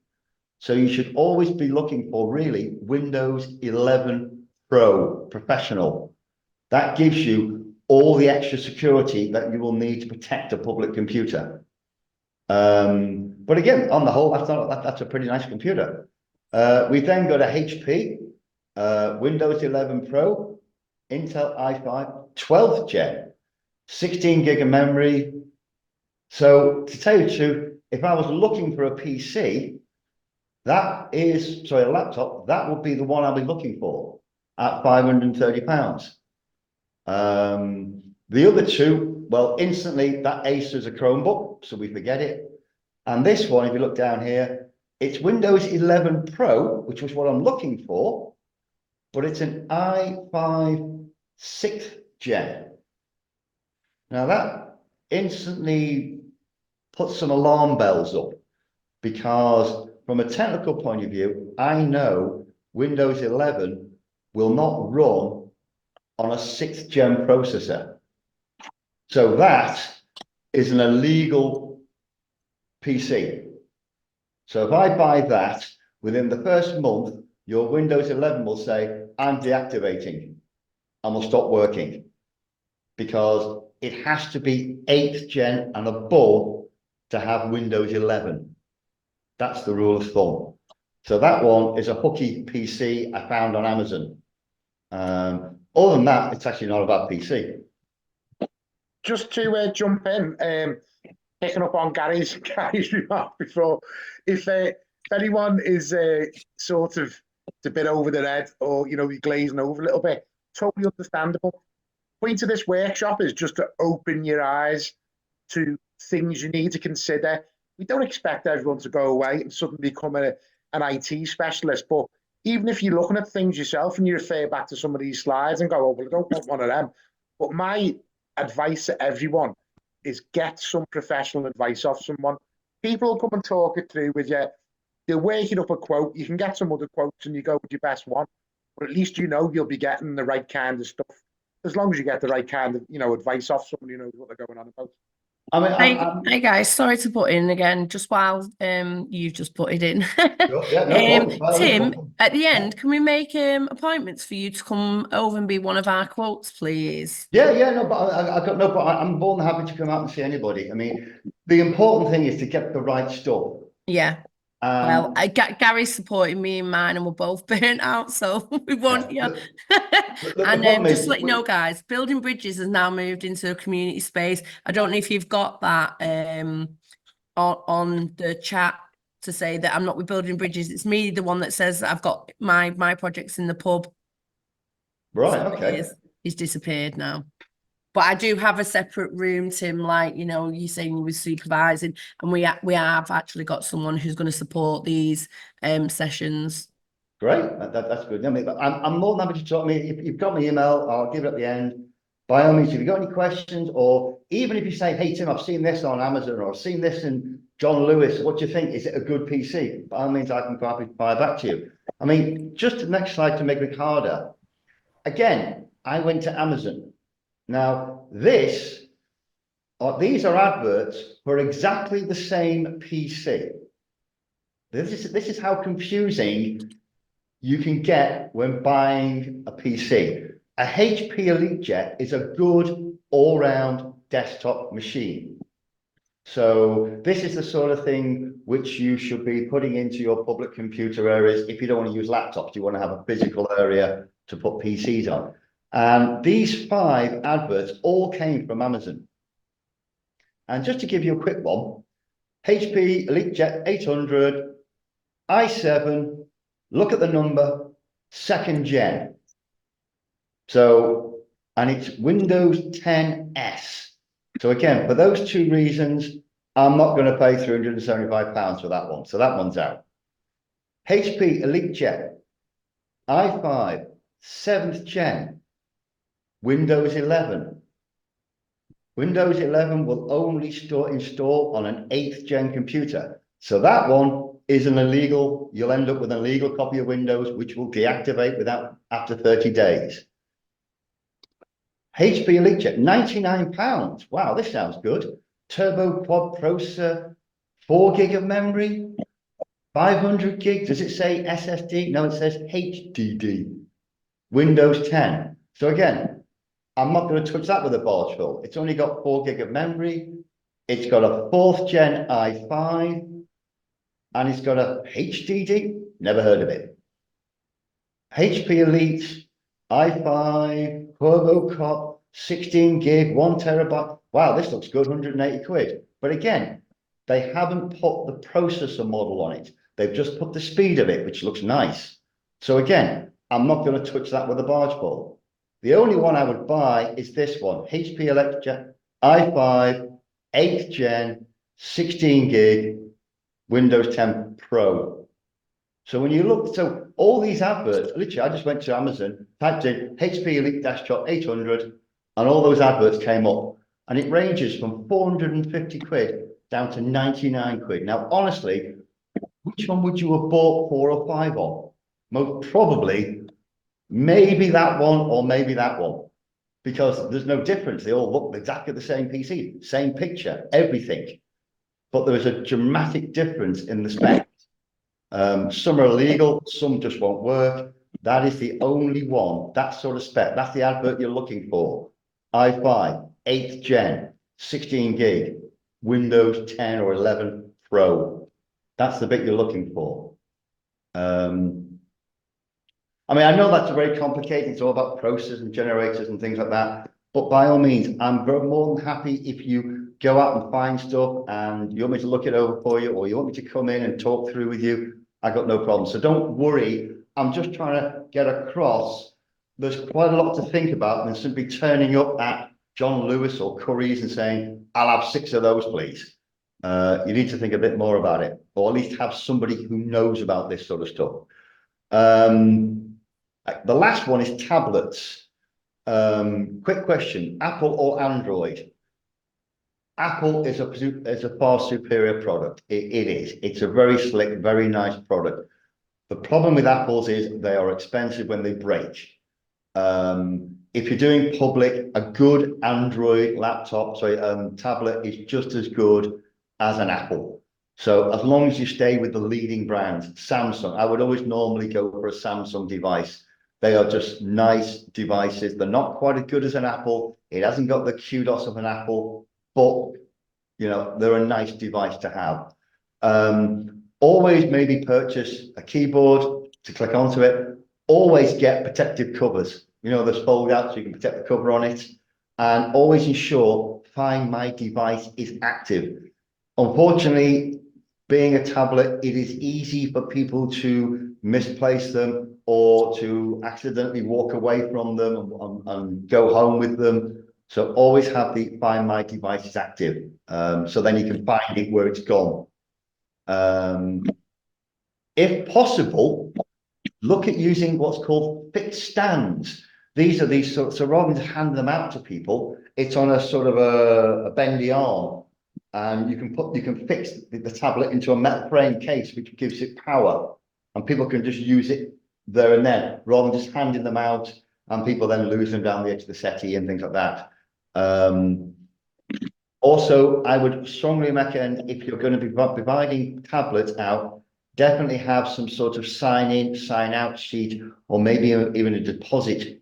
So you should always be looking for really Windows 11 Pro Professional. That gives you all the extra security that you will need to protect a public computer. But again, on the whole, that's a pretty nice computer. We then go to HP, Windows 11 Pro, Intel i5, 12th gen, 16 gig of memory. So to tell you the truth, if I was looking for a PC, a laptop, that would be the one I'd be looking for at £530. The other two, well, instantly that Acer is a Chromebook, so we forget it. And this one, if you look down here, it's Windows 11 Pro, which was what I'm looking for, but it's an i5 6th gen. Now that instantly puts some alarm bells up, because from a technical point of view, I know Windows 11 will not run on a 6th gen processor. So that is an illegal PC. So if I buy that, within the first month, your Windows 11 will say, I'm deactivating and will stop working, because it has to be 8th gen and above to have Windows 11. That's the rule of thumb. So that one is a hooky PC I found on Amazon. Other than that, it's actually not a bad PC. Just to jump in, picking up on Gary's remark before, if anyone is sort of a bit over their head, or you're glazing over a little bit, totally understandable. Point of this workshop is just to open your eyes to things you need to consider. We don't expect everyone to go away and suddenly become an IT specialist, but even if you're looking at things yourself and you refer back to some of these slides and go, oh, well, I don't want one of them. But my advice to everyone is get some professional advice off someone. People will come and talk it through with you. They'll work it up a quote. You can get some other quotes and you go with your best one, but at least you'll be getting the right kind of stuff. As long as you get the right kind of advice off someone who knows what they're going on about. I mean, Hey guys, sorry to put in again, just while you've just put it in. Yeah, no problem. Tim, at the end, can we make appointments for you to come over and be one of our quotes, please? Yeah, no, but I'm more than happy to come out and see anybody. I mean, the important thing is to get the right stuff. Yeah. Well, Gary's supporting me in mine, and we're both burnt out, so we want you. And just to let you know, guys, Building Bridges has now moved into a community space. I don't know if you've got that on the chat to say that I'm not with Building Bridges. It's me, the one that says that I've got my projects in the pub. Right, So okay. He's disappeared now. But I do have a separate room, Tim, like, you're saying you were supervising, and we have actually got someone who's going to support these sessions. Great, that's good. I mean, I'm more than happy to talk. I mean, if you've got my email, I'll give it at the end. By all means, if you've got any questions, or even if you say, hey, Tim, I've seen this on Amazon, or I've seen this in John Lewis, what do you think? Is it a good PC? By all means, I can probably buy back to you. I mean, just the next slide to make it harder. Again, I went to Amazon. Now, these are adverts for exactly the same PC. This is how confusing you can get when buying a PC. A HP EliteJet is a good all-round desktop machine. So this is the sort of thing which you should be putting into your public computer areas if you don't want to use laptops. You want to have a physical area to put PCs on. And these 5 adverts all came from Amazon. And just to give you a quick one, HP EliteJet 800, i7, look at the number, 2nd gen. So, and it's Windows 10S. So again, for those 2 reasons, I'm not going to pay £375 for that one. So that one's out. HP EliteJet, i5, 7th gen, Windows 11. Windows 11 will only install on an 8th gen computer. So that one is an illegal, you'll end up with an illegal copy of Windows, which will deactivate after 30 days. HP EliteJet, £99. Wow, this sounds good. Turbo quad processor, 4 gig of memory, 500 gig. Does it say SSD? No, it says HDD. Windows 10. So again, I'm not going to touch that with a barge pole. It's only got 4 gig of memory. It's got a 4th gen i5, and it's got a HDD. Never heard of it. HP Elite i5 Turbo Cop 16 gig, 1 terabyte. Wow, this looks good, 180 quid. But again, they haven't put the processor model on it. They've just put the speed of it, which looks nice. So again, I'm not going to touch that with a barge pole. The only one I would buy is this one, HP Electra i5, 8th gen, 16 gig, Windows 10 Pro. So when you look, so all these adverts, literally, I just went to Amazon, typed in HP Elite Desktop 800, and all those adverts came up. And it ranges from 450 quid down to 99 quid. Now, honestly, which one would you have bought 4 or 5 on? Most probably, maybe that one or maybe that one, because there's no difference. They all look exactly the same PC, same picture, everything. But there is a dramatic difference in the specs. Some are illegal, some just won't work. That is the only one, that sort of spec. That's the advert you're looking for. i5, 8th gen, 16 gig, Windows 10 or 11 Pro. That's the bit you're looking for. I mean, I know that's very complicated. It's all about processors and generators and things like that. But by all means, I'm more than happy if you go out and find stuff and you want me to look it over for you, or you want me to come in and talk through with you. I got no problem. So don't worry. I'm just trying to get across. There's quite a lot to think about than simply turning up at John Lewis or Curry's and saying, I'll have 6 of those, please. You need to think a bit more about it, or at least have somebody who knows about this sort of stuff. The last one is tablets. Quick question, Apple or Android? Apple is a far superior product. It is. It's a very slick, very nice product. The problem with Apples is they are expensive when they break. If you're doing public, a good Android laptop, tablet is just as good as an Apple. So as long as you stay with the leading brands, Samsung, I would always normally go for a Samsung device. They are just nice devices. They're not quite as good as an Apple. It hasn't got the kudos of an Apple, but you know, they're a nice device to have. Always maybe purchase a keyboard to click onto it. Always get protective covers. You know, those fold out so you can protect the cover on it. And always ensure Find My Device is active. Unfortunately, being a tablet, it is easy for people to misplace them or to accidentally walk away from them and go home with them. So always have the Find My Devices active. So then you can find it where it's gone. If possible, look at using what's called fixed stands. These are these so rather than hand them out to people, it's on a sort of a bendy arm, and you can fix the tablet into a metal frame case, which gives it power, and people can just use it there and then, rather than just handing them out, and people then lose them down the edge of the settee and things like that. Also, I would strongly recommend, if you're going to be providing tablets out, definitely have some sort of sign in, sign out sheet, or maybe even a deposit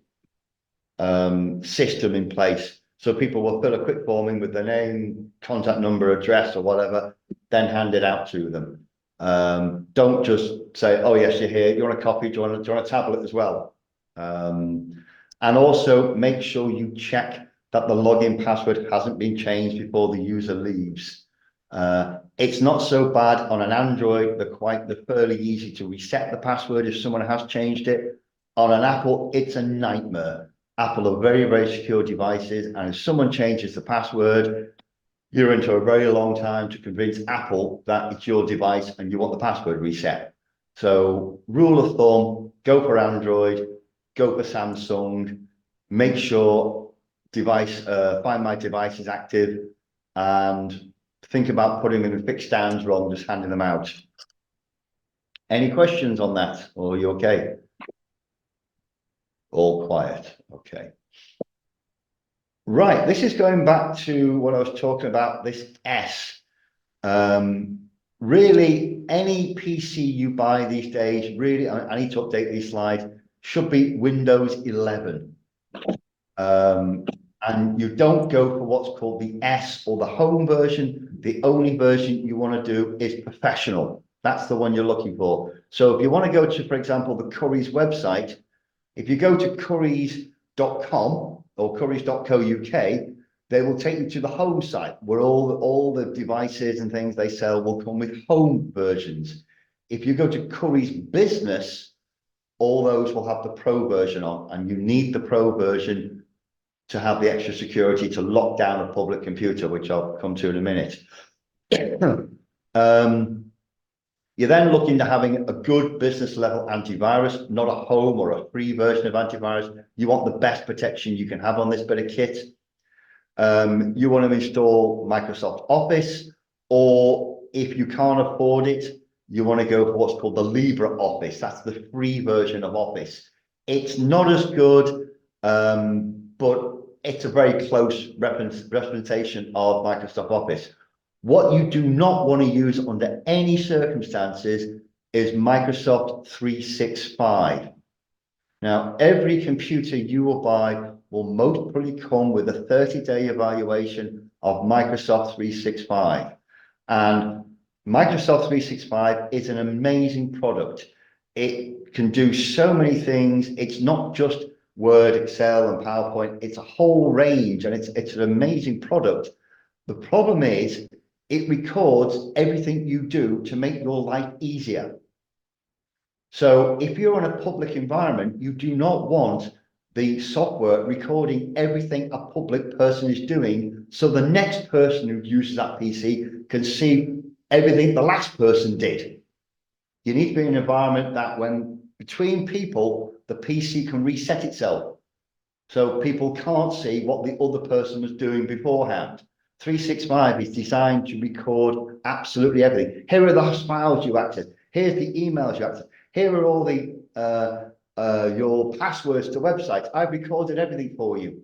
system in place. So people will fill a quick form in with their name, contact number, address, or whatever, then hand it out to them. Don't just say, oh yes, you're here, you want a copy, do you want a tablet as well? And also make sure you check that the login password hasn't been changed before the user leaves. It's not so bad on an Android. They're fairly easy to reset the password if someone has changed it. On an Apple, it's a nightmare. Apple are very, very secure devices, and if someone changes the password, you're into a very long time to convince Apple that it's your device and you want the password reset. So rule of thumb, go for Android, go for Samsung, make sure Find My Device is active, and think about putting them in fixed stands rather than just handing them out. Any questions on that, or are you okay? All quiet, okay. Right, this is going back to what I was talking about, this S. Really, any PC you buy these days, really, I need to update these slides, should be Windows 11. And you don't go for what's called the S or the home version. The only version you want to do is professional. That's the one you're looking for. So if you want to go to, for example, the Currys website, if you go to currys.com or currys.co.uk, they will take you to the home site where all the devices and things they sell will come with home versions. If you go to Currys Business, all those will have the Pro version on, and you need the Pro version to have the extra security to lock down a public computer, which I'll come to in a minute. You're then looking to having a good business level antivirus, not a home or a free version of antivirus. You want the best protection you can have on this bit of kit. You want to install Microsoft Office, or if you can't afford it, you want to go for what's called the LibreOffice. That's the free version of Office. It's not as good, but it's a very close representation of Microsoft Office. What you do not want to use under any circumstances is Microsoft 365. Now, every computer you will buy will most probably come with a 30-day evaluation of Microsoft 365. And Microsoft 365 is an amazing product. It can do so many things. It's not just Word, Excel, and PowerPoint. It's a whole range, and it's an amazing product. The problem is it records everything you do to make your life easier. So if you're in a public environment, you do not want the software recording everything a public person is doing, so the next person who uses that PC can see everything the last person did. You need to be in an environment that when between people, the PC can reset itself, so people can't see what the other person was doing beforehand. 365 is designed to record absolutely everything. Here are the files you access. Here's the emails you access. Here are all the your passwords to websites. I've recorded everything for you.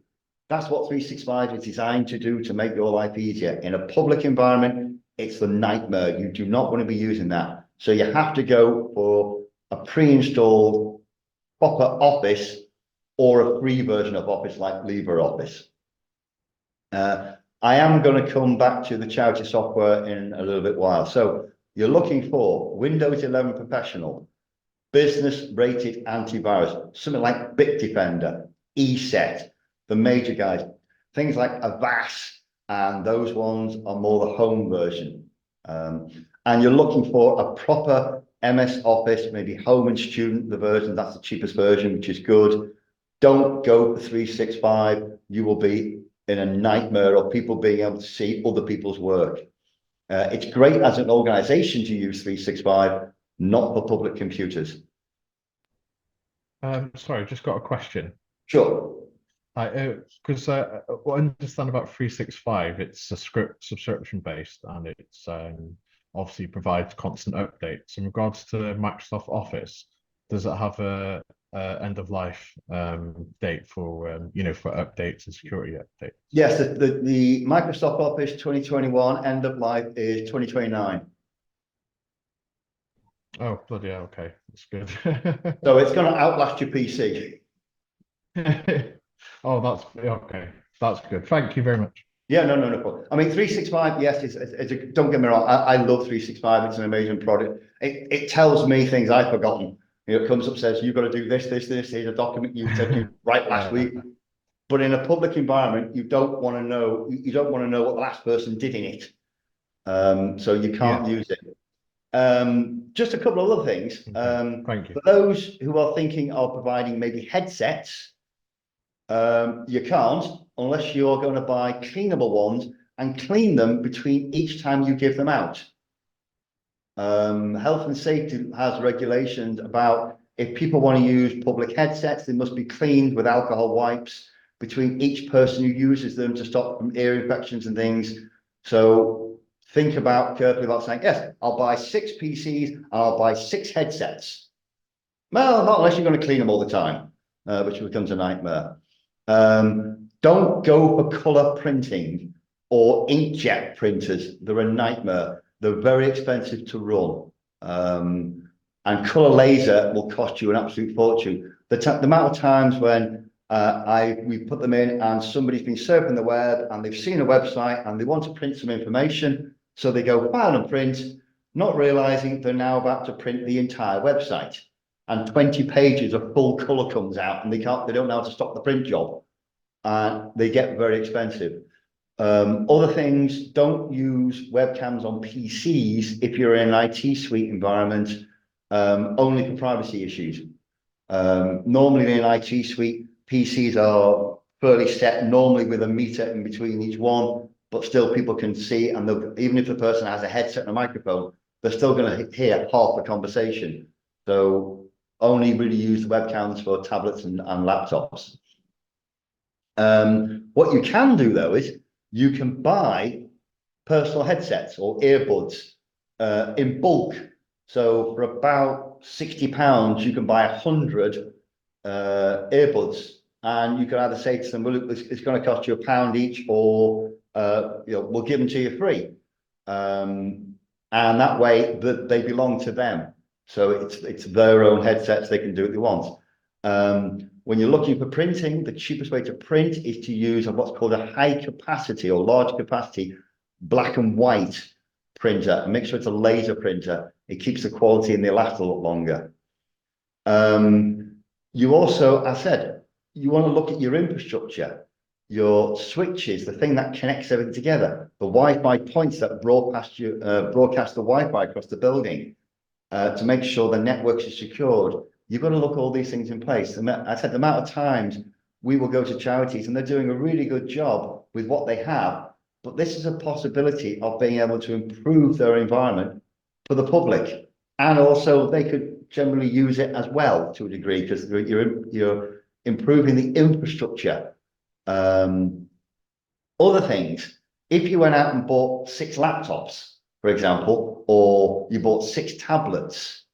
That's what 365 is designed to do, to make your life easier. In a public environment, it's the nightmare. You do not want to be using that. So you have to go for a pre-installed proper Office or a free version of Office like LibreOffice. I am going to come back to the charity software in a little bit while. So you're looking for Windows 11 Professional, business rated antivirus, something like Bitdefender, ESET, the major guys, things like Avast, and those ones are more the home version. And you're looking for a proper MS Office, maybe home and student, the version, that's the cheapest version, which is good. Don't go for 365. You will be in a nightmare of people being able to see other people's work. It's great as an organization to use 365, not for public computers. Sorry, just got a question. Sure. Because what I understand about 365, it's a subscription based, and it's obviously provides constant updates. In regards to Microsoft Office, does it have a end of life date for for updates and security updates? Yes, the Microsoft Office 2021 end of life is 2029. Oh, bloody hell, okay, that's good. So it's going to outlast your PC. Oh, that's okay. That's good. Thank you very much. Yeah, no problem. I mean, 365, yes, don't get me wrong. I love 365. It's an amazing product. It tells me things I've forgotten. It comes up, says, you've got to do this. Here's a document you said you write last week. But in a public environment, you don't want to know. You don't want to know what the last person did in it. So you can't use it. Just a couple of other things. Thank you. For those who are thinking of providing maybe headsets, you can't unless you're going to buy cleanable ones and clean them between each time you give them out. Health and safety has regulations about if people want to use public headsets, they must be cleaned with alcohol wipes between each person who uses them to stop from ear infections and things. So think carefully about saying, yes, I'll buy 6 PCs and I'll buy 6 headsets. Well, not unless you're going to clean them all the time, which becomes a nightmare. Don't go for color printing or inkjet printers. They're a nightmare. They're very expensive to run. And color laser will cost you an absolute fortune. The amount of times when we put them in and somebody's been surfing the web and they've seen a website and they want to print some information, so they go file and print, not realizing they're now about to print the entire website, and 20 pages of full color comes out and they don't know how to stop the print job, and they get very expensive. Other things, don't use webcams on PCs if you're in an IT suite environment, only for privacy issues. Normally in an IT suite, PCs are fairly set, normally with a meter in between each one, but still people can see, and even if the person has a headset and a microphone, they're still going to hear half the conversation. So only really use the webcams for tablets and laptops. What you can do though is you can buy personal headsets or earbuds in bulk. So for about £60, you can buy 100 earbuds, and you can either say to them, well, it's going to cost you £1 each, or we'll give them to you free. And that way they belong to them. So it's their own headsets, they can do what they want. When you're looking for printing, the cheapest way to print is to use what's called a high capacity or large capacity black and white printer, and make sure it's a laser printer. It keeps the quality and the last a lot longer. You also, as I said, you want to look at your infrastructure, your switches, the thing that connects everything together, the Wi-Fi points that broadcast the Wi-Fi across the building, to make sure the networks are secured. You've got to look at all these things in place. And I said the amount of times we will go to charities and they're doing a really good job with what they have, but this is a possibility of being able to improve their environment for the public. And also they could generally use it as well to a degree, because you're improving the infrastructure. Other things, if you went out and bought 6 laptops, for example, or you bought 6 tablets,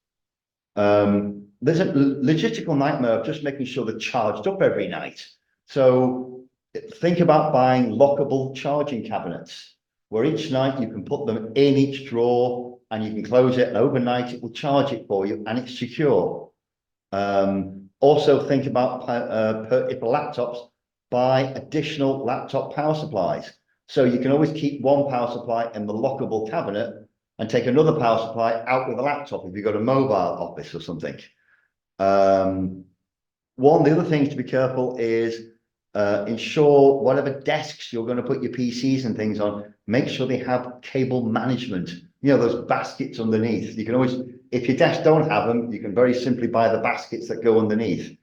there's a logistical nightmare of just making sure they're charged up every night. So think about buying lockable charging cabinets, where each night you can put them in each drawer and you can close it, and overnight it will charge it for you and it's secure. Also think about, if laptops, buy additional laptop power supplies. So you can always keep one power supply in the lockable cabinet and take another power supply out with a laptop if you've got a mobile office or something. One of the other things to be careful is ensure whatever desks you're going to put your PCs and things on, make sure they have cable management. You know, those baskets underneath. You can always, if your desks don't have them, you can very simply buy the baskets that go underneath.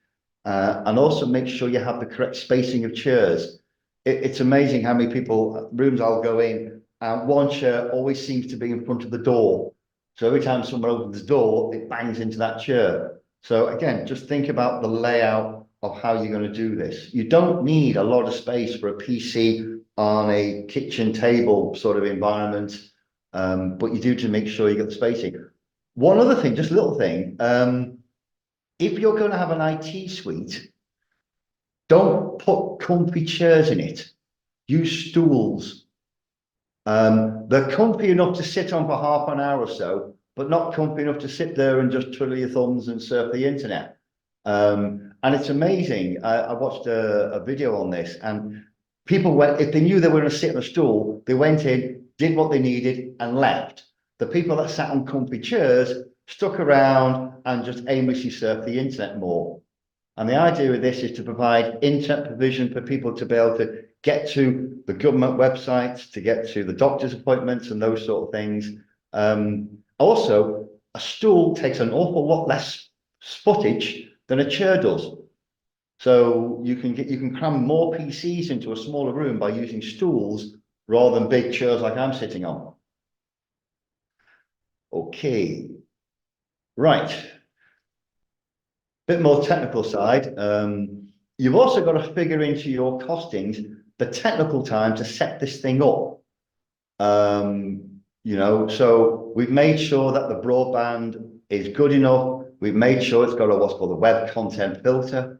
And also make sure you have the correct spacing of chairs. It's amazing how many rooms I'll go in, and one chair always seems to be in front of the door. So every time someone opens the door, it bangs into that chair. So again, just think about the layout of how you're going to do this. You don't need a lot of space for a PC on a kitchen table sort of environment, but you do to make sure you get the spacing. One other thing, just a little thing, if you're going to have an IT suite, don't put comfy chairs in it. Use stools. They're comfy enough to sit on for half an hour or so, but not comfy enough to sit there and just twiddle your thumbs and surf the internet. And it's amazing. I watched a video on this, and people went, if they knew they were going to sit on a stool, they went in, did what they needed and left. The people that sat on comfy chairs stuck around and just aimlessly surfed the internet more. And the idea of this is to provide internet provision for people to be able to get to the government websites, to get to the doctor's appointments and those sort of things. Also, a stool takes an awful lot less footage than a chair does. So you can cram more PCs into a smaller room by using stools rather than big chairs like I'm sitting on. Okay, right. Bit more technical side. You've also got to figure into your costings the technical time to set this thing up. You know, so we've made sure that the broadband is good enough. We've made sure it's got what's called a web content filter.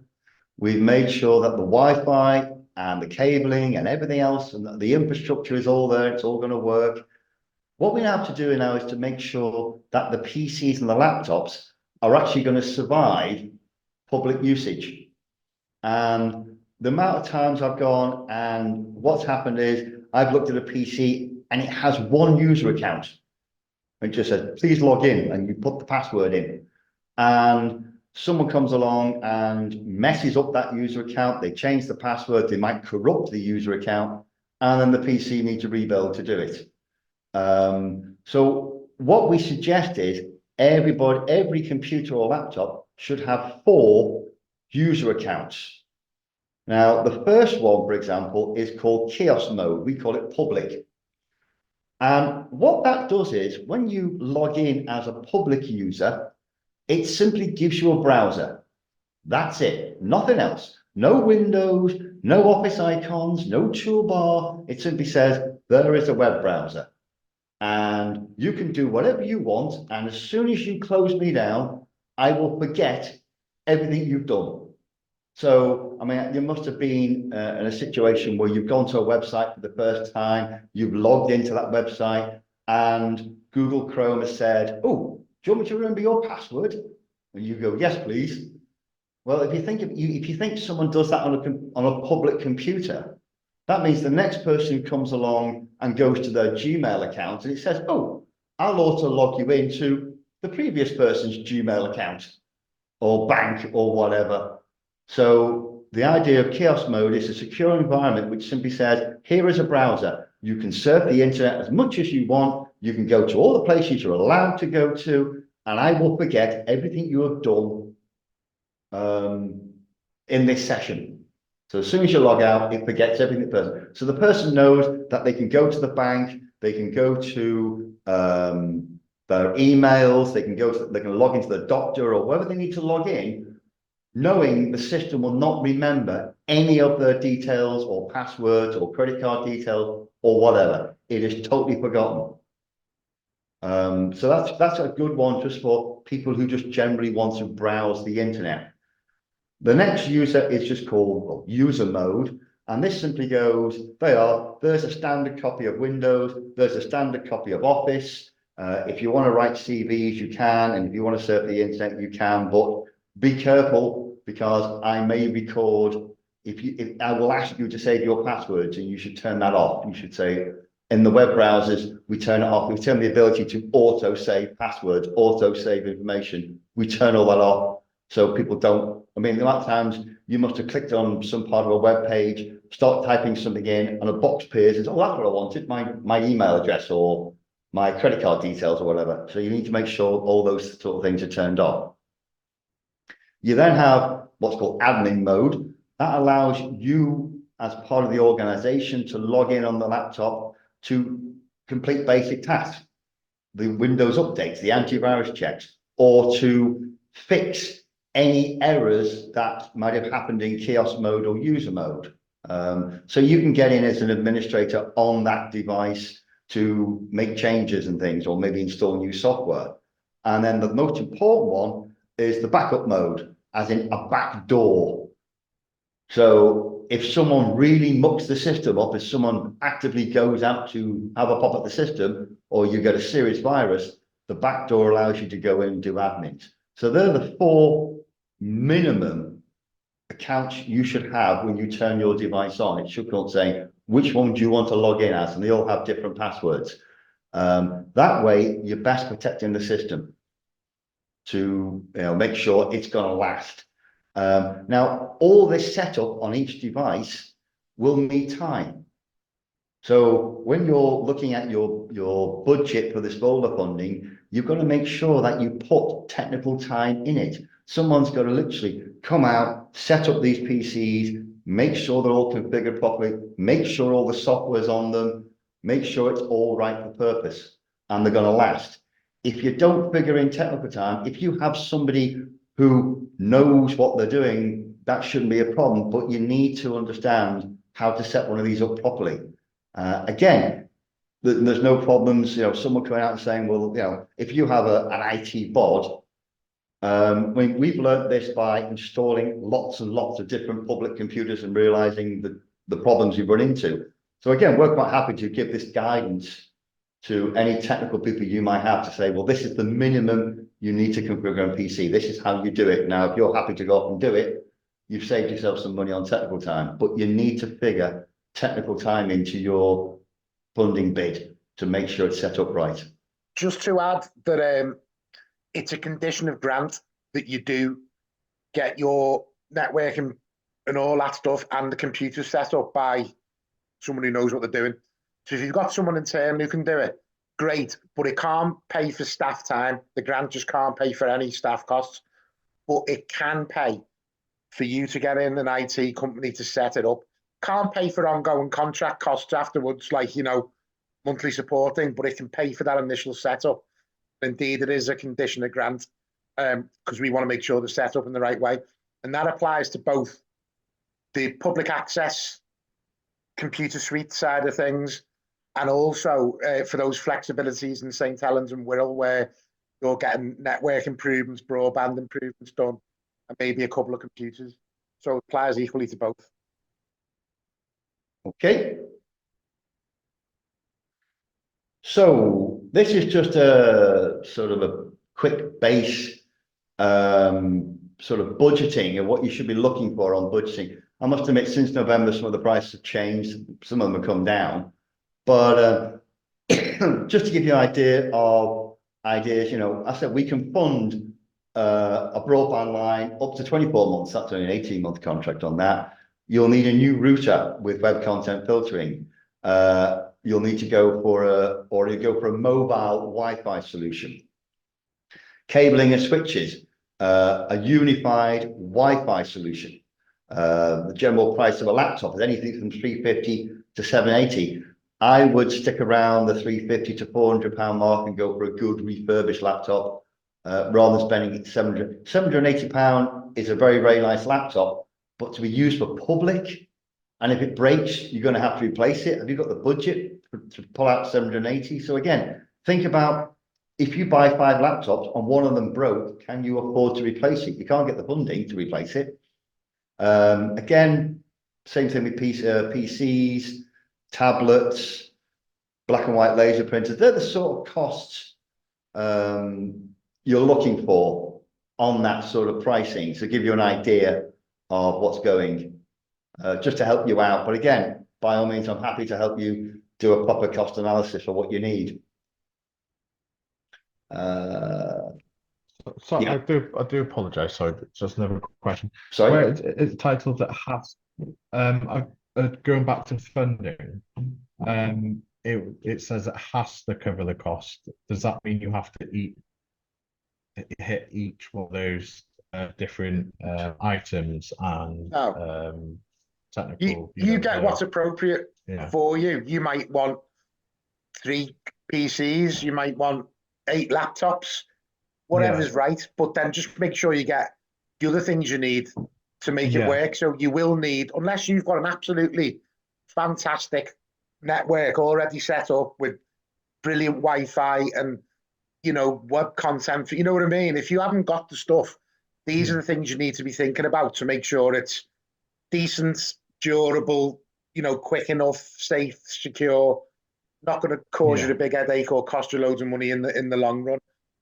We've made sure that the Wi-Fi and the cabling and everything else and the infrastructure is all there. It's all going to work. What we have to do now is to make sure that the PCs and the laptops are actually going to survive public usage. And the amount of times I've gone and what's happened is I've looked at a PC and it has one user account. It just says, please log in, and you put the password in. And someone comes along and messes up that user account. They change the password. They might corrupt the user account, and then the PC needs to rebuild to do it. So what we suggest is every computer or laptop should have 4 user accounts. Now, the first one, for example, is called kiosk mode. We call it public. And what that does is when you log in as a public user, it simply gives you a browser. That's it, nothing else. No windows, no office icons, no toolbar. It simply says there is a web browser. And you can do whatever you want. And as soon as you close me down, I will forget everything you've done. So, I mean, you must have been in a situation where you've gone to a website for the first time, you've logged into that website, and Google Chrome has said, oh, do you want me to remember your password? And you go, yes, please. Well, if you think someone does that on a public computer, that means the next person who comes along and goes to their Gmail account and it says, oh, I'll auto log you into the previous person's Gmail account or bank or whatever. So the idea of kiosk mode is a secure environment which simply says, here is a browser. You can surf the internet as much as you want. You can go to all the places you're allowed to go to, and I will forget everything you have done in this session. So as soon as you log out, it forgets everything. So the person knows that they can go to the bank, they can go to their emails, they can log into the doctor or wherever they need to log in, knowing the system will not remember any of their details or passwords or credit card details or whatever. It is totally forgotten. So that's a good one just for people who just generally want to browse the internet. The next user is just called user mode. And this simply goes, there's a standard copy of Windows, there's a standard copy of Office. If you want to write CVs, you can. And if you want to surf the internet, you can. But be careful, because I may record, I will ask you to save your passwords, and you should turn that off. You should say, in the web browsers, we turn it off. We turn the ability to auto-save passwords, auto-save information. We turn all that off so people don't. I mean, the amount of times you must have clicked on some part of a web page, start typing something in, and a box appears and says, oh, that's what I wanted, my email address or my credit card details or whatever. So you need to make sure all those sort of things are turned off. You then have what's called admin mode. That allows you as part of the organization to log in on the laptop to complete basic tasks, the Windows updates, the antivirus checks, or to fix any errors that might have happened in kiosk mode or user mode. So you can get in as an administrator on that device to make changes and things, or maybe install new software. And then the most important one is the backup mode, as in a back door. So if someone really mucks the system up, if someone actively goes out to have a pop at the system, or you get a serious virus, the back door allows you to go in and do admins. So they're the 4 minimum accounts you should have when you turn your device on. It should not say, which one do you want to log in as? And they all have different passwords. That way, you're best protecting the system to make sure it's going to last. Now, all this setup on each device will need time. So when you're looking at your budget for this boulder funding, you've got to make sure that you put technical time in it. Someone's got to literally come out, set up these PCs, make sure they're all configured properly, make sure all the software's on them, make sure it's all right for purpose, and they're going to last. If you don't figure in technical time, if you have somebody who knows what they're doing, that shouldn't be a problem, but you need to understand how to set one of these up properly. Again, there's no problems, someone coming out and saying, well, if you have an IT bod, we've learned this by installing lots and lots of different public computers and realizing the problems you run into. So again, we're quite happy to give this guidance to any technical people you might have to say, well, this is the minimum you need to configure on PC. This is how you do it. Now, if you're happy to go off and do it, you've saved yourself some money on technical time, but you need to figure technical time into your funding bid to make sure it's set up right. Just to add that it's a condition of grant that you do get your networking and all that stuff and the computer set up by someone who knows what they're doing. So if you've got someone internally who can do it, great, but it can't pay for staff time. The grant just can't pay for any staff costs. but it can pay for you to get in an IT company to set it up. Can't pay for ongoing contract costs afterwards, like, you know, monthly supporting, but it can pay for that initial setup. Indeed, it is a condition of grant, because we want to make sure they're set up in the right way. And that applies to both the public access computer suite side of things, and also for those flexibilities in St. Helens and Wirral, where you're getting network improvements, broadband improvements done, and maybe a couple of computers. So it applies equally to both. Okay. So this is just a sort of a quick base sort of budgeting and what you should be looking for on budgeting. I must admit, since November, some of the prices have changed. Some of them have come down. But just to give you an idea of ideas, you know, I said we can fund a broadband line up to 24 months. That's only an 18-month contract on that. You'll need a new router with web content filtering. You'll need to go for a mobile Wi-Fi solution. Cabling and switches, a unified Wi-Fi solution. The general price of a laptop is anything from $350 to $780. I would stick around the $350 to £400 mark and go for a good refurbished laptop rather than spending £700. £780 is a very, very nice laptop, but to be used for public, and if it breaks, you're going to have to replace it. Have you got the budget to pull out 780? So again, think about if you buy 5 laptops and one of them broke, can you afford to replace it? You can't get the funding to replace it. Again, same thing with PCs, tablets, black and white laser printers. They're the sort of costs you're looking for on that sort of pricing to give you an idea of what's going, just to help you out. But again, by all means, I'm happy to help you do a proper cost analysis for what you need. Sorry, Yeah. I do apologize. Sorry, just another question. Sorry? Where it's titled that has, going back to funding, it says it has to cover the cost. Does that mean you have to hit each one of those different items and No. technical? You get what's appropriate Yeah. for you. You might want 3 PCs, you might want 8 laptops, whatever's right, but then just make sure you get the other things you need to make it work. So you will need, unless you've got an absolutely fantastic network already set up with brilliant Wi-Fi and, you know, web content, you know what I mean? If you haven't got the stuff, these are the things you need to be thinking about to make sure it's decent, durable, you know, quick enough, safe, secure, not going to cause you a big headache or cost you loads of money in the long run.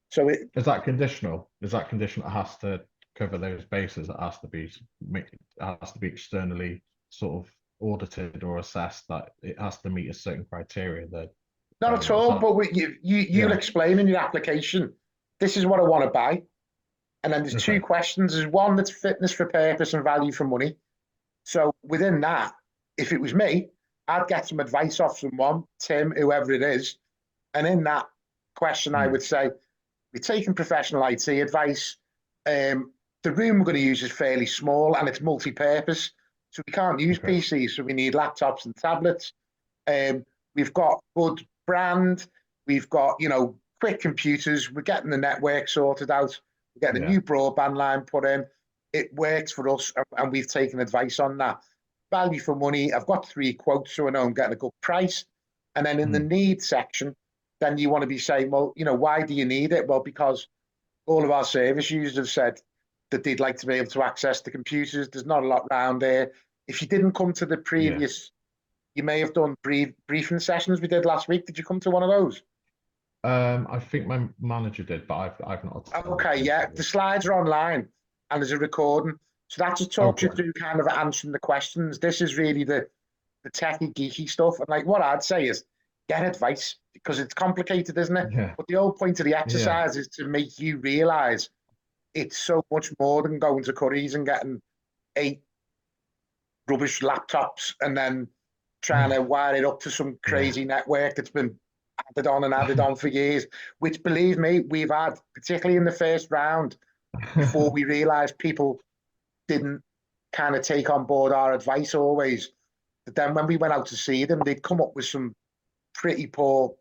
So is that conditional? Is that conditional? It has to cover those bases. It has to be externally sort of audited or assessed. That it has to meet a certain criteria. That not at all. But you'll explain in your application, this is what I want to buy, and then there's 2 questions. There's one that's fitness for purpose and value for money. So within that, if it was me, I'd get some advice off someone, Tim, whoever it is, and in that question, I would say, we're taking professional IT advice. The room we're going to use is fairly small and it's multi-purpose, so we can't use PCs, so we need laptops and tablets. We've got good brand, we've got, you know, quick computers, we're getting the network sorted out, we're getting a new broadband line put in. It works for us, and we've taken advice on that. Value for money, I've got 3 quotes, so I know I'm getting a good price. And then in the need section, then you want to be saying, well, you know, why do you need it? Well, because all of our service users have said that they'd like to be able to access the computers. There's not a lot around there. If you didn't come to the previous, you may have done briefing sessions we did last week. Did you come to one of those? I think my manager did, but I've not. Okay, yeah. The slides are online and there's a recording. So that just talks you through kind of answering the questions. This is really the techie, geeky stuff. And like what I'd say is get advice, because it's complicated, isn't it? Yeah. But the whole point of the exercise is to make you realise it's so much more than going to Curry's and getting 8 rubbish laptops and then trying to wire it up to some crazy network that's been added on and added on for years, which, believe me, we've had, particularly in the first round, before we realized people didn't kind of take on board our advice always. But then when we went out to see them, they'd come up with some pretty poor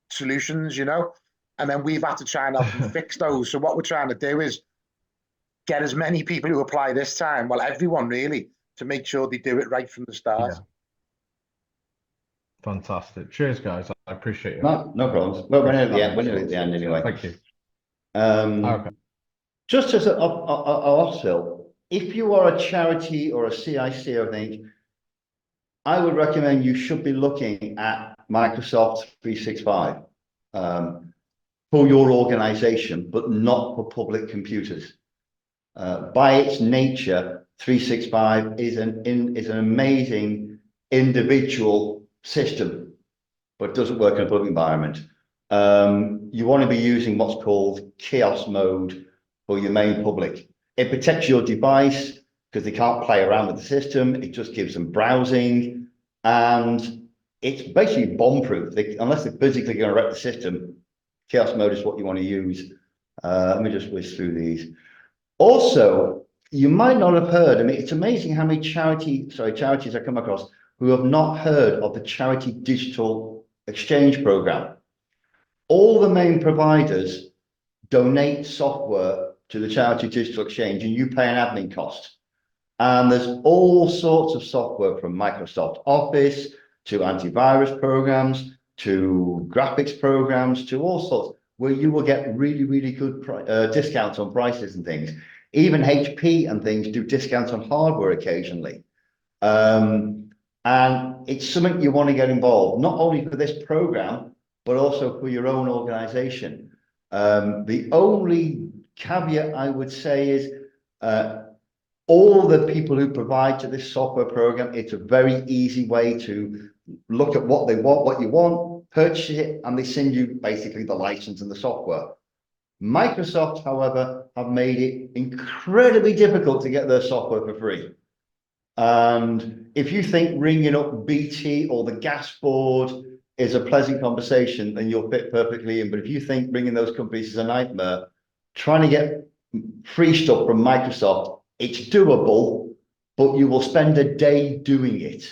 solutions, you know, and then we've had to try and help them fix those. So what we're trying to do is get as many people who apply this time, well, everyone really, to make sure they do it right from the start. Yeah. Fantastic. Cheers, guys. I appreciate it. No problems. Well, we're nearly at the end. We're nearly at the end anyway. Thank you. Okay. Just as a Phil, if you are a charity or a CIC, I think, I would recommend you should be looking at Microsoft 365 for your organization, but not for public computers. By its nature, 365 is an amazing individual system, but it doesn't work in a public environment. You want to be using what's called chaos mode for your main public. It protects your device because they can't play around with the system. It just gives them browsing, and it's basically bomb-proof. Unless they're physically going to wreck the system, chaos mode is what you want to use. Let me just whiz through these. Also, you might not have heard, I mean, it's amazing how many charities I come across who have not heard of the Charity Digital Exchange Program. All the main providers donate software to the Charity Digital Exchange, and you pay an admin cost. And there's all sorts of software, from Microsoft Office to antivirus programs to graphics programs to all sorts, where you will get really, really good discounts on prices and things. Even HP and things do discounts on hardware occasionally. And it's something you want to get involved, not only for this program, but also for your own organization. The only caveat I would say is all the people who provide to this software program, it's a very easy way to look at what they want, what you want, purchase it, and they send you basically the license and the software. Microsoft, however, have made it incredibly difficult to get their software for free. And if you think ringing up BT or the gas board is a pleasant conversation, then you'll fit perfectly in. But if you think ringing those companies is a nightmare, trying to get free stuff from Microsoft, it's doable, but you will spend a day doing it,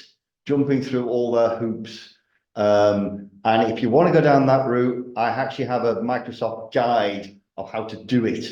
jumping through all their hoops. And if you want to go down that route, I actually have a Microsoft guide of how to do it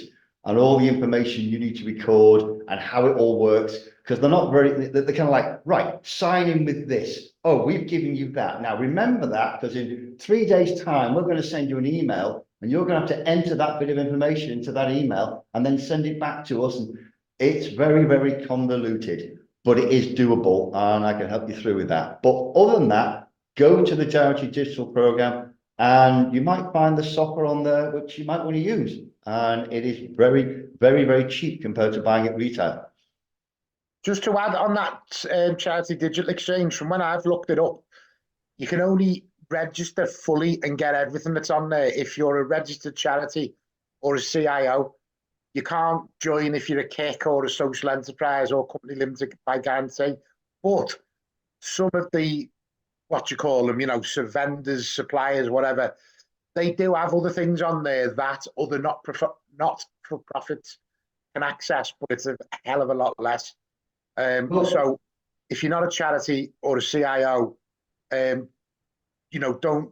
and all the information you need to record and how it all works. Because they're not they're kind of like, right, sign in with this. Oh, we've given you that. Now remember that, because in 3 days' time, we're going to send you an email and you're going to have to enter that bit of information into that email and then send it back to us. And it's very, very convoluted, but it is doable, and I can help you through with that. But other than that, go to the Charity Digital Program and you might find the software on there which you might want to use. And it is very, very, very cheap compared to buying it retail. Just to add on that Charity Digital Exchange, from when I've looked it up, you can only register fully and get everything that's on there if you're a registered charity or a CIO. You can't join if you're a KIC or a social enterprise or company limited by guarantee. But some of the, what you call them, you know, so vendors, suppliers, whatever, they do have other things on there that other not-for-profits can access, but it's a hell of a lot less. So if you're not a charity or a CIO, you know, don't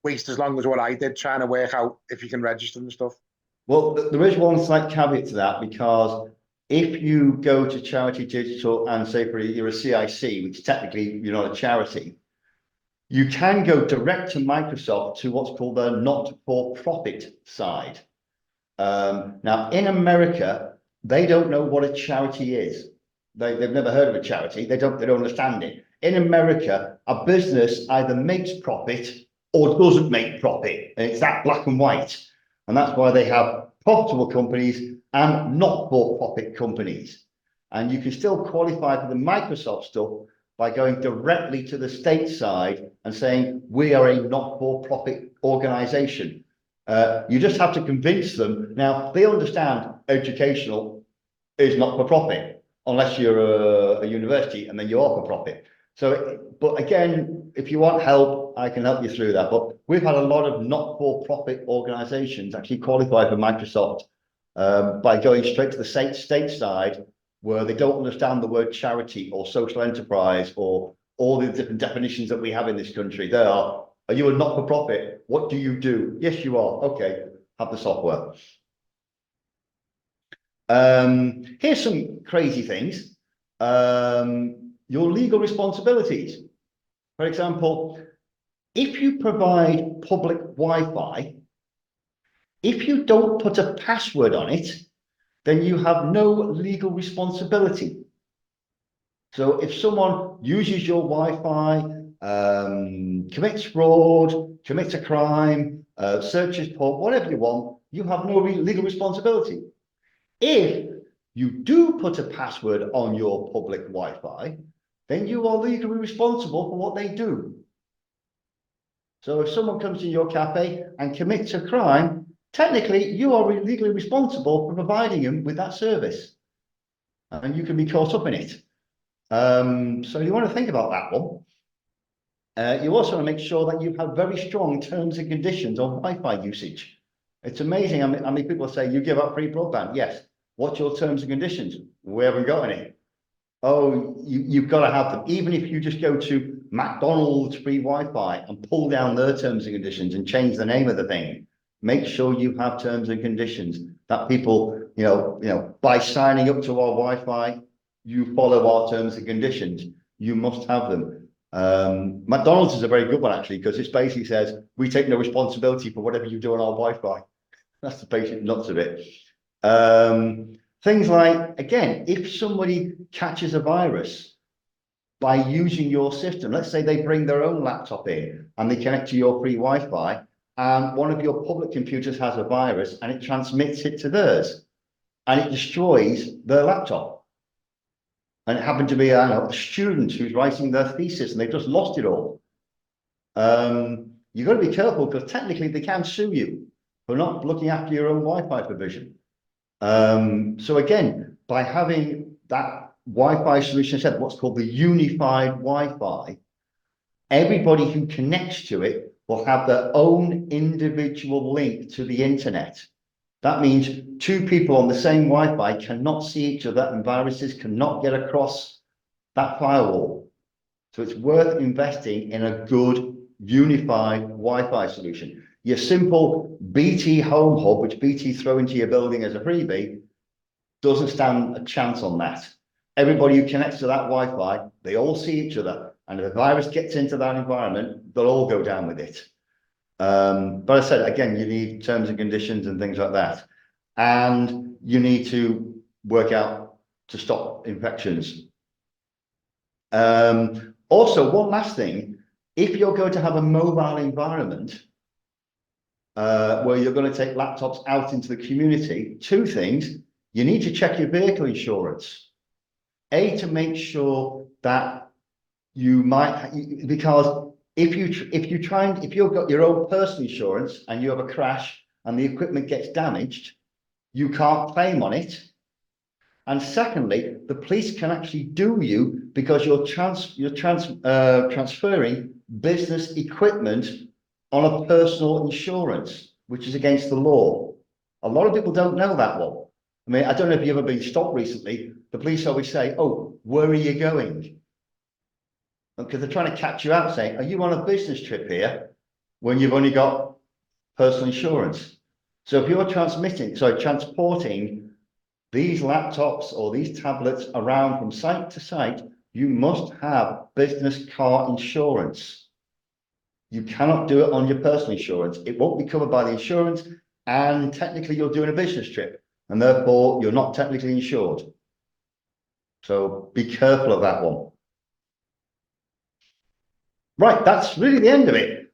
waste as long as what I did trying to work out if you can register and stuff. Well, there is one slight caveat to that, because if you go to Charity Digital and say you're a CIC, which technically you're not a charity, you can go direct to Microsoft to what's called the not-for-profit side. Now, in America, they don't know what a charity is. They've never heard of a charity. They don't understand it. In America, a business either makes profit or doesn't make profit. And it's that black and white. And that's why they have profitable companies and not-for-profit companies. And you can still qualify for the Microsoft stuff by going directly to the state side and saying, we are a not-for-profit organization. You just have to convince them. Now, they understand educational is not for profit, unless you're a university and then you are for profit. So, but again, if you want help, I can help you through that. But we've had a lot of not-for-profit organizations actually qualify for Microsoft by going straight to the state side, where they don't understand the word charity or social enterprise or all the different definitions that we have in this country. Are you a not-for-profit? What do you do? Yes, you are. Okay, have the software. Here's some crazy things. Your legal responsibilities. For example, if you provide public Wi-Fi, if you don't put a password on it, then you have no legal responsibility. So if someone uses your Wi-Fi, commits fraud, commits a crime, searches porn, whatever you want, you have no legal responsibility. If you do put a password on your public Wi-Fi, then you are legally responsible for what they do. So if someone comes to your cafe and commits a crime, technically you are legally responsible for providing them with that service. And you can be caught up in it. So you want to think about that one. You also want to make sure that you have very strong terms and conditions on Wi-Fi usage. It's amazing how many people say you give up free broadband. Yes. What's your terms and conditions? We haven't got any. Oh, you've got to have them. Even if you just go to McDonald's free Wi-Fi and pull down their terms and conditions and change the name of the thing, make sure you have terms and conditions that people, by signing up to our Wi-Fi, you follow our terms and conditions. You must have them. McDonald's is a very good one, actually, because it basically says, we take no responsibility for whatever you do on our Wi-Fi. That's the basic nuts of it. Things like, again, if somebody catches a virus by using your system, let's say they bring their own laptop in and they connect to your free Wi-Fi, and one of your public computers has a virus and it transmits it to theirs and it destroys their laptop. And it happened to be a student who's writing their thesis and they've just lost it all. You've got to be careful because technically they can sue you for not looking after your own Wi-Fi provision. So again, by having that Wi-Fi solution set, what's called the unified Wi-Fi, everybody who connects to it will have their own individual link to the internet. That means two people on the same Wi-Fi cannot see each other and viruses cannot get across that firewall. So it's worth investing in a good unified Wi-Fi solution. Your simple BT Home Hub, which BT throw into your building as a freebie, doesn't stand a chance on that. Everybody who connects to that Wi-Fi, they all see each other. And if a virus gets into that environment, they'll all go down with it. But I said, again, you need terms and conditions and things like that. And you need to work out to stop infections. Also, one last thing, if you're going to have a mobile environment, where you're going to take laptops out into the community, two things. You need to check your vehicle insurance. A, to make sure that you might, because if you've got your own personal insurance and you have a crash and the equipment gets damaged, you can't claim on it. And secondly, the police can actually do you because you're transferring business equipment on a personal insurance, which is against the law. A lot of people don't know that one. I mean, I don't know if you've ever been stopped recently. The police always say, oh, where are you going? Because they're trying to catch you out saying, are you on a business trip here when you've only got personal insurance? So if you're transporting these laptops or these tablets around from site to site, you must have business car insurance. You cannot do it on your personal insurance. It won't be covered by the insurance, and technically you're doing a business trip, and therefore you're not technically insured. So be careful of that one. Right, that's really the end of it.